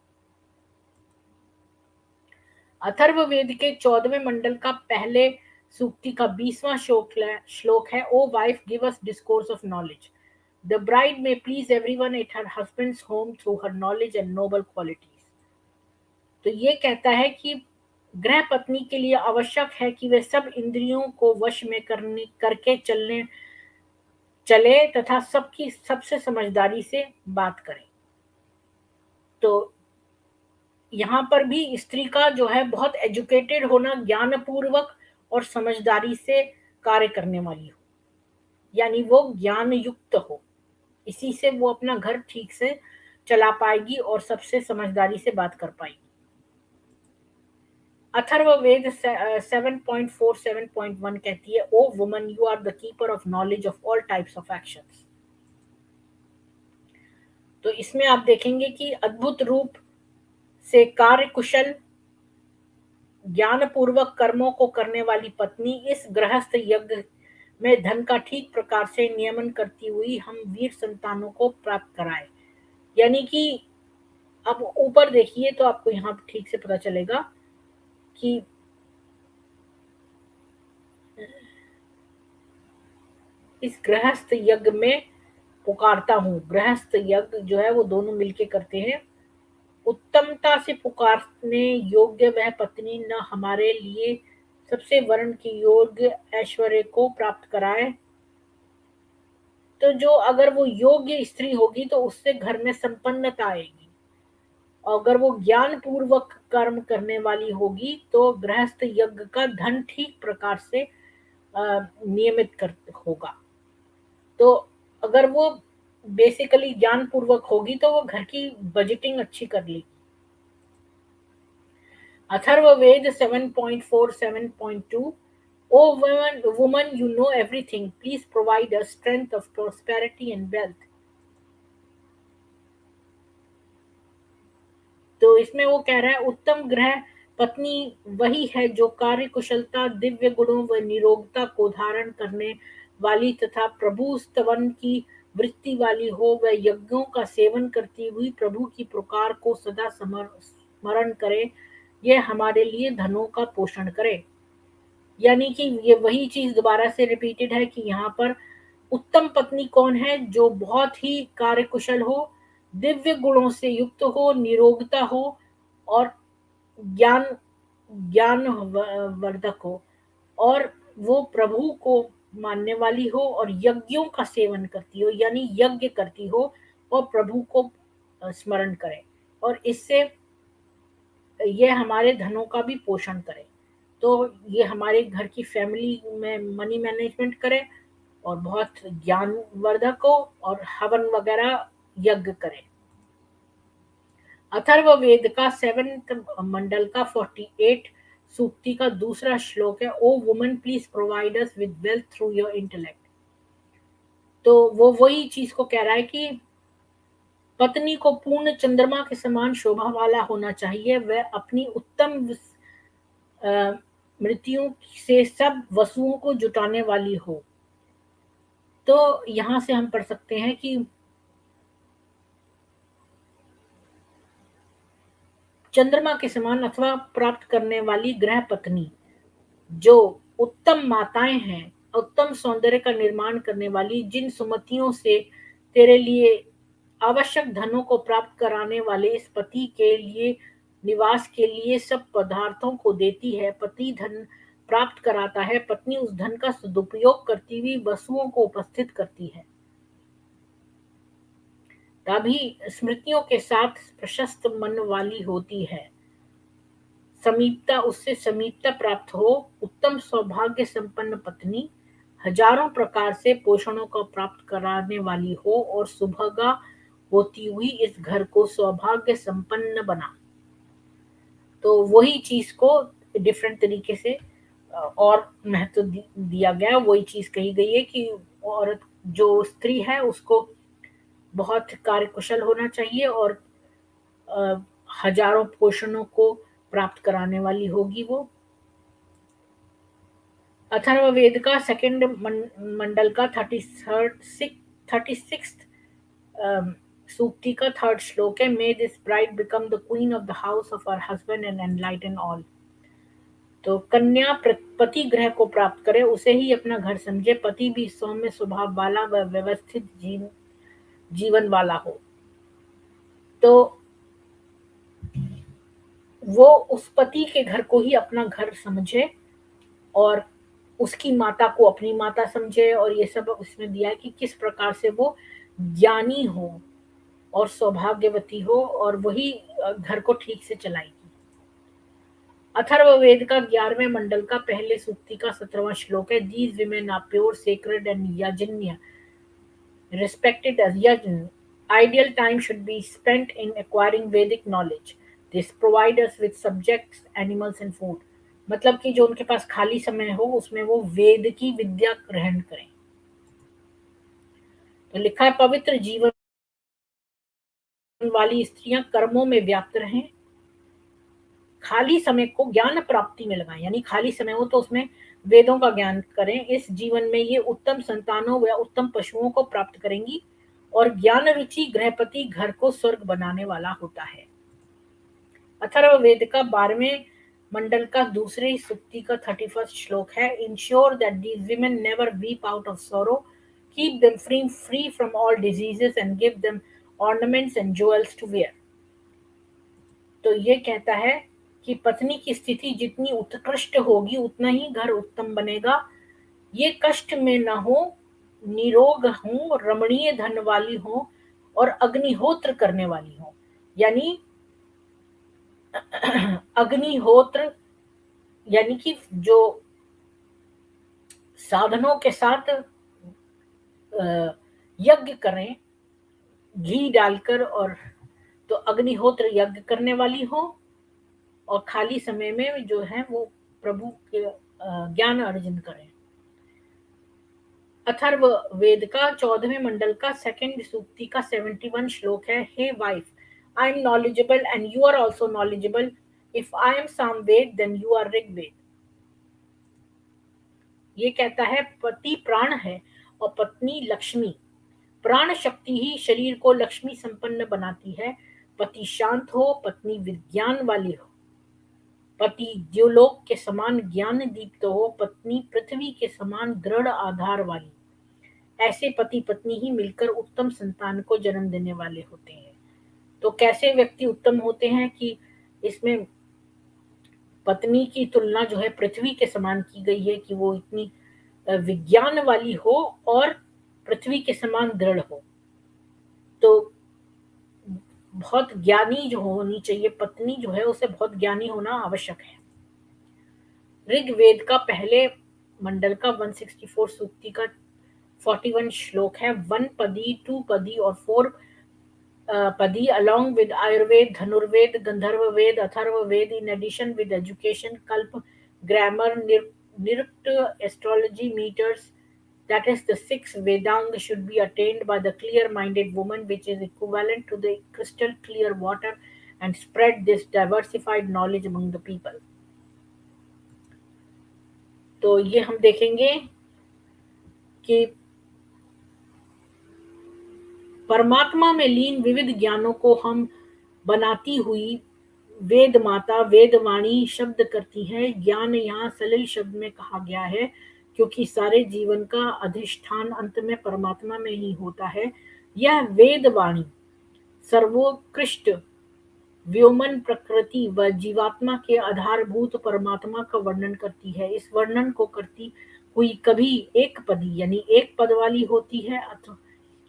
A: अथर्ववेद के 14वें मंडल का पहले सूक्ति का 20वां श्लोक है। O wife, give us discourse of knowledge, the bride may please everyone at her husband's home through her knowledge and noble qualities. तो ये कहता है कि गृह पत्नी के लिए आवश्यक है कि वे सब इंद्रियों को वश में करके चले तथा सबसे समझदारी से बात करें। तो यहाँ पर भी स्त्री का जो है बहुत एजुकेटेड होना, ज्ञानपूर्वक और समझदारी से कार्य करने वाली हो, यानी वो ज्ञान युक्त हो। इसी से वो अपना घर ठीक से चला पाएगी और सबसे समझदारी से बात कर पाएगी। अथर्ववेद 7.4 7.1 कहती है, O woman you are the keeper of knowledge of all types of actions. तो इसमें आप देखेंगे कि अद्भुत रूप से कार्य कुशल, ज्ञानपूर्वक कर्मों को करने वाली पत्नी इस गृहस्थ यज्ञ में धन का ठीक प्रकार से नियमन करती हुई हम वीर संतानों को प्राप्त कराए। यानी कि अब ऊपर देखिए तो आपको यहाँ ठीक से पता चलेगा कि इस गृहस्थ यज्ञ में पुकारता हूँ। गृहस्थ यज्ञ जो है वो दोनों मिलके करते हैं। उत्तमता से पुकारने योग्य वह पत्नी न हमारे लिए सबसे वर्ण की योग्य ऐश्वर्य को प्राप्त कराए। तो जो अगर वो योग्य स्त्री होगी तो उससे घर में संपन्नता आएगी, और अगर वो ज्ञान पूर्वक कर्म करने वाली होगी तो गृहस्थ यज्ञ का धन ठीक प्रकार से नियमित कर होगा। तो अगर वो बेसिकली ज्ञान पूर्वक होगी तो वो घर की बजटिंग अच्छी कर लेगी। Atharvaveda 7.4 7.2 O woman, you know everything. Please provide us strength of prosperity and wealth. तो इसमें वो कह रहा है, उत्तम ग्रह पत्नी वही है जो कार्य कुशलता, दिव्य गुणों व निरोगता को धारण करने वाली तथा प्रभु स्तवन की वृत्ति वाली हो, वह यज्ञों का सेवन करती हुई प्रभु की पुकार को सदा स्मरण करे, यह हमारे लिए धनों का पोषण करे। यानी कि ये वही चीज दोबारा से रिपीटेड है कि यहाँ पर उत्तम पत्नी कौन है, जो बहुत ही कार्यकुशल हो, दिव्य गुणों से युक्त हो, निरोगता हो और ज्ञान ज्ञान वर्धक हो, और वो प्रभु को मानने वाली हो और यज्ञों का सेवन करती हो, यानी यज्ञ करती हो और प्रभु को स्मरण करे, और इससे ये हमारे धनों का भी पोषण करे। तो ये हमारे घर की फैमिली में मनी मैनेजमेंट करे और बहुत ज्ञानवर्धक हो और हवन वगैरह यज्ञ करे। अथर्ववेद का 7th मंडल का 48 सूक्ति का दूसरा श्लोक है, O woman please provide us with wealth through your intellect. तो वो वही चीज को कह रहा है कि पत्नी को पूर्ण चंद्रमा के समान शोभा वाला होना चाहिए, वह अपनी उत्तम मृत्युओं से सब वसुओं को जुटाने वाली हो। तो यहां से हम पढ़ सकते हैं कि चंद्रमा के समान अथवा प्राप्त करने वाली ग्रह पत्नी जो उत्तम माताएं हैं, उत्तम सौंदर्य का निर्माण करने वाली, जिन सुमतियों से तेरे लिए आवश्यक धनों को प्राप्त कराने वाले इस पति के लिए निवास के लिए सब पदार्थों को देती है। पति धन प्राप्त कराता है, पत्नी उस धन का सदुपयोग करती हुई वसुओं को उपस्थित करती है, तभी स्मृतियों के साथ प्रशस्त मन वाली होती है। समीपता उससे समीपता प्राप्त हो, उत्तम सौभाग्य संपन्न पत्नी हजारों प्रकार से पोषणों को प्राप्त कराने वाली हो और सुभगा होती हुई इस घर को सौभाग्य संपन्न बना। तो वही चीज को डिफरेंट तरीके से और महत्व दिया गया, वही चीज कही गई है कि औरत जो स्त्री है उसको बहुत कार्यकुशल होना चाहिए और हजारों पोषणों को प्राप्त कराने वाली होगी वो। अथर्ववेद का 2nd मंडल का 36th सूक्ति का 3rd श्लोक है, may this bride become the queen of the house of her husband and enlighten all. तो कन्या पति ग्रह को प्राप्त करे, उसे ही अपना घर समझे, पति भी सौम्य स्वभाव वाला व व्यवस्थित जीवन वाला हो। तो वो उस पति के घर को ही अपना घर समझे और उसकी माता को अपनी माता समझे, और ये सब उसमें दिया है कि किस प्रकार से वो ज्ञानी हो, और सौभाग्यवती हो और वही घर को ठीक से चलाएगी। अथर्ववेद का 11वें मंडल का पहले सूक्ति का 17वां श्लोक है। These women are pure, sacred and yajnya, respected as yajna. Ideal time should be spent in acquiring Vedic knowledge. This provide us with subjects, animals and food. मतलब कि जो उनके पास खाली समय हो उसमें वो वेद की विद्या ग्रहण करें। तो लिखा है पवित्र जीवन वाली स्त्रियां कर्मों में व्याप्त रहें, खाली समय को ज्ञान प्राप्ति में लगाएं, यानी खाली समय हो तो उसमें वेदों का ज्ञान करें। इस जीवन में ये उत्तम संतानों व उत्तम पशुओं को प्राप्त करेंगी और ज्ञान रुचि गृहपति घर को स्वर्ग बनाने वाला होता है। अथर्ववेद का 12वें मंडल का दूसरे सूक्ति का 31st श्लोक है। Ensure that these women never weep out of sorrow, keep them free from all diseases and give them ornaments and jewels to wear. तो ये कहता है कि पत्नी की स्थिति जितनी उत्कृष्ट होगी उतना ही घर उत्तम बनेगा। ये कष्ट में न हो, निरोग हो, रमणीय धन वाली हो और अग्निहोत्र करने वाली हो। यानी अग्निहोत्र यानी कि जो साधनों के साथ यज्ञ करें घी डालकर, और तो अग्निहोत्र यज्ञ करने वाली हो और खाली समय में जो है वो प्रभु के ज्ञान अर्जन करें। अथर्व वेद का 14वें मंडल का सेकंड सूक्ति का 71 श्लोक है। हे wife, I am knowledgeable and you are also knowledgeable. If I am Samaveda then you are Rigveda. ये कहता है पति प्राण है और पत्नी लक्ष्मी। प्राण शक्ति ही शरीर को लक्ष्मी संपन्न बनाती है। पति शांत हो, पत्नी विज्ञान वाली हो, पति द्युलोक के समान ज्ञान दीप्त हो, पत्नी पृथ्वी के समान दृढ़ आधार वाली। ऐसे पति पत्नी ही मिलकर उत्तम संतान को जन्म देने वाले होते हैं। तो कैसे व्यक्ति उत्तम होते हैं कि इसमें पत्नी की तुलना जो है पृथ्वी के समान की गई है कि वो इतनी विज्ञान वाली हो और पृथ्वी के समान दृढ़ हो। तो बहुत ज्ञानी जो होनी चाहिए पत्नी जो है उसे बहुत ज्ञानी होना आवश्यक है। ऋग्वेद का पहले मंडल का 164 सूक्ति का 41 श्लोक है। 1 पदी, 2 पदी और 4 पदी along with Ayurved, Dhanurved, Gandharva Ved, Atharva Ved, in addition with education, Kalp, grammar, Nirukt, astrology, meters, that is the 6 Vedang should be attained by the clear-minded woman, which is equivalent to the crystal clear water, and spread this diversified knowledge among the people. तो ये हम देखेंगे कि परमात्मा में लीन विविध ज्ञानों को हम बनाती हुई वेद माता वेदवाणी शब्द करती है। ज्ञान यहाँ सलिल शब्द में कहा गया है क्योंकि सारे जीवन का अधिष्ठान अंत में परमात्मा में ही होता है। यह वेदवाणी सर्वोत्कृष्ट व्योमन प्रकृति व जीवात्मा के आधारभूत परमात्मा का वर्णन करती है। इस वर्णन को करती हुई कभी एक पदी यानी एक पद वाली होती है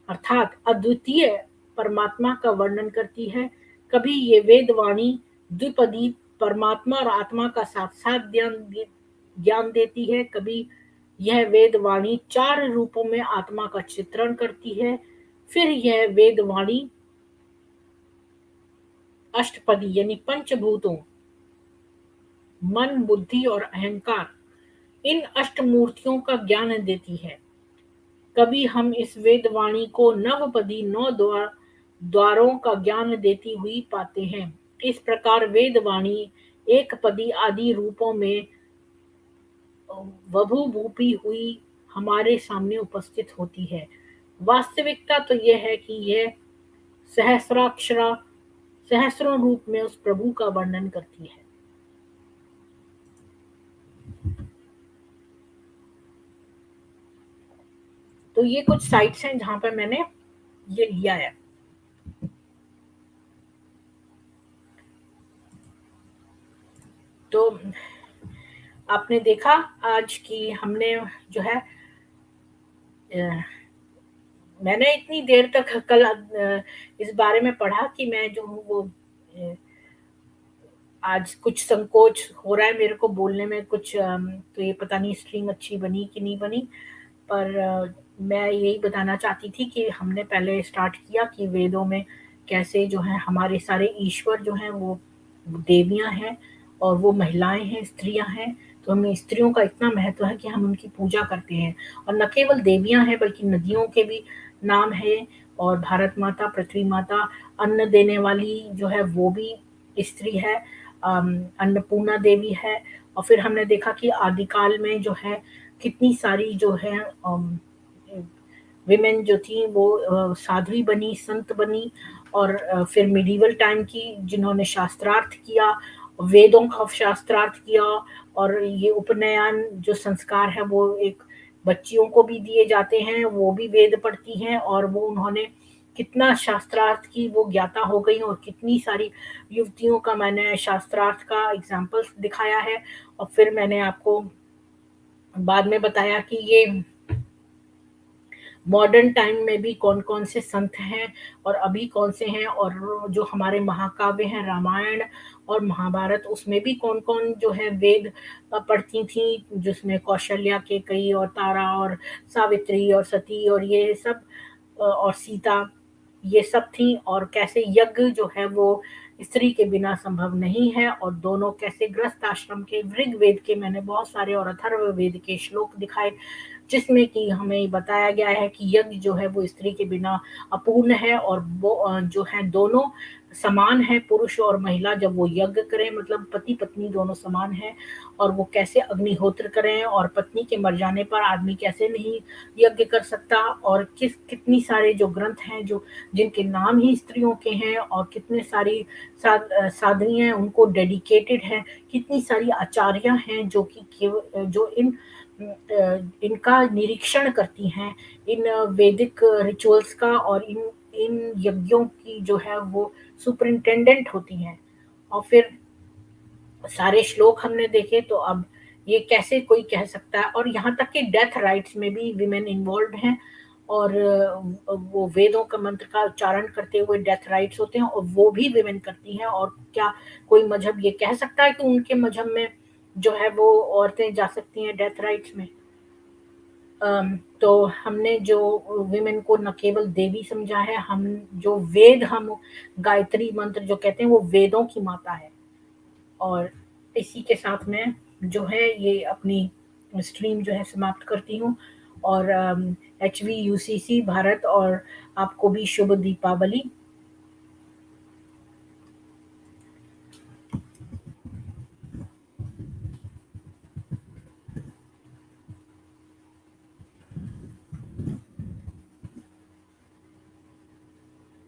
A: अर्थात अद्वितीय परमात्मा का वर्णन करती है। कभी ये वेदवाणी द्विपदी परमात्मा और आत्मा का साथ साथ ज्ञान देती है। कभी यह वेदवाणी 4 रूपों में आत्मा का चित्रण करती है। फिर यह वेदवाणी अष्टपदी यानी पंचभूतों मन, बुद्धि और अहंकार इन अष्टमूर्तियों का ज्ञान देती है। कभी हम इस वेदवाणी को नवपदी 9 द्वारों का ज्ञान देती हुई पाते हैं। इस प्रकार वेदवाणी एक पदी आदि रूपों में वभूभूपी हुई हमारे सामने उपस्थित होती है। वास्तविकता तो यह है कि यह सहस्राक्षरा सहस्रों रूप में उस प्रभु का वर्णन करती है। तो ये कुछ साइट्स हैं जहां पर मैंने ये लिया है। तो आपने देखा आज की हमने जो है मैंने इतनी देर तक कल इस बारे में पढ़ा कि मैं जो हूँ वो आज कुछ संकोच हो रहा है मेरे को बोलने में कुछ, तो ये पता नहीं स्ट्रीम अच्छी बनी कि नहीं बनी। पर मैं यही बताना चाहती थी कि हमने पहले स्टार्ट किया कि वेदों में कैसे जो है हमारे सारे ईश्वर जो हैं वो देवियाँ हैं और वो महिलाएँ हैं, स्त्रियाँ हैं। तो हमें स्त्रियों का इतना महत्व है कि हम उनकी पूजा करते हैं, और न केवल देवियाँ हैं बल्कि नदियों के भी नाम है, और भारत माता, पृथ्वी माता, अन्न देने वाली जो है वो भी स्त्री है, अन्नपूर्णा देवी है। और फिर हमने देखा कि आदिकाल में जो है कितनी सारी जो है विमेन जो थी वो साध्वी बनी, संत बनी, और फिर मिडीवल टाइम की जिन्होंने शास्त्रार्थ किया, वेदों का शास्त्रार्थ किया। और ये उपनयन जो संस्कार है वो एक बच्चियों को भी दिए जाते हैं, वो भी वेद पढ़ती हैं, और वो उन्होंने कितना शास्त्रार्थ की वो ज्ञाता हो गई, और कितनी सारी युवतियों का मैंने शास्त्रार्थ का एग्जाम्पल्स दिखाया है। और फिर मैंने आपको बाद में बताया कि ये मॉडर्न टाइम में भी कौन-कौन से संत हैं और अभी कौन से हैं, और जो हमारे महाकाव्य हैं रामायण और महाभारत उसमें भी कौन-कौन जो है वेद पढ़ती थीं, जिसमें कौशल्या, कैकेयी और तारा और सावित्री और सती और ये सब, और सीता, ये सब थी। और कैसे यज्ञ जो है वो स्त्री के बिना संभव नहीं है, और दोनों कैसे गृहस्थ आश्रम के ऋग्वेद के मैंने बहुत सारे और अथर्ववेद के श्लोक दिखाए, जिसमें कि हमें बताया गया है कि यज्ञ जो है वो स्त्री के बिना अपूर्ण है, और वो जो है दोनों समान है, पुरुष और महिला जब वो यज्ञ करें मतलब पति पत्नी दोनों समान हैं। और वो कैसे अग्निहोत्र करें, और पत्नी के मर जाने पर आदमी कैसे नहीं यज्ञ कर सकता, और कितनी सारे जो ग्रंथ हैं जो जिनके नाम ही स्त्रियों के हैं, और कितने सारी साधनी हैं उनको डेडिकेटेड हैं, कितनी सारी आचार्य हैं जो कि जो इनका निरीक्षण करती हैं, इन वैदिक रिचुअल्स का, और इन इन यज्ञों की जो है वो सुपरिंटेंडेंट होती हैं। और फिर सारे श्लोक हमने देखे, तो अब ये कैसे कोई कह सकता है, और यहाँ तक कि डेथ राइट्स में भी विमेन इन्वॉल्व हैं, और वो वेदों का मंत्र का उच्चारण करते हुए डेथ राइट्स होते हैं, और वो भी विमेन करती हैं। और क्या कोई मजहब ये कह सकता है कि उनके मजहब में जो है वो औरतें जा सकती हैं डेथ राइट्स में? तो हमने जो विमेन को न केवल देवी समझा है, हम जो वेद हम गायत्री मंत्र जो कहते हैं वो वेदों की माता है। और इसी के साथ मैं जो है ये अपनी स्ट्रीम जो है समाप्त करती हूँ, और HVUCC भारत और आपको भी शुभ दीपावली।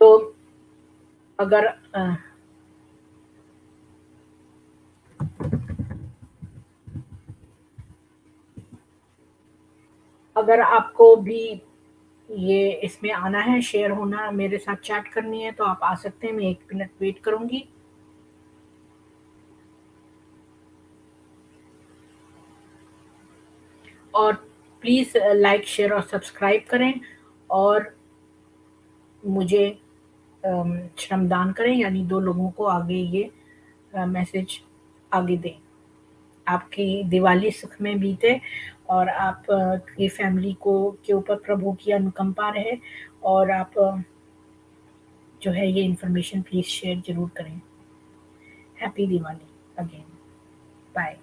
A: तो अगर अगर आपको भी ये इसमें आना है, शेयर होना, मेरे साथ चैट करनी है, तो आप आ सकते हैं, मैं 1 मिनट वेट करूँगी। और प्लीज़ लाइक, शेयर और सब्सक्राइब करें, और मुझे श्रमदान करें, यानी 2 लोगों को आगे ये मैसेज आगे दें। आपकी दिवाली सुख में बीते, और आप की फैमिली को के ऊपर प्रभु की अनुकंपा रहे, और आप जो है ये इन्फॉर्मेशन प्लीज़ शेयर ज़रूर करें। Happy Diwali again. बाय।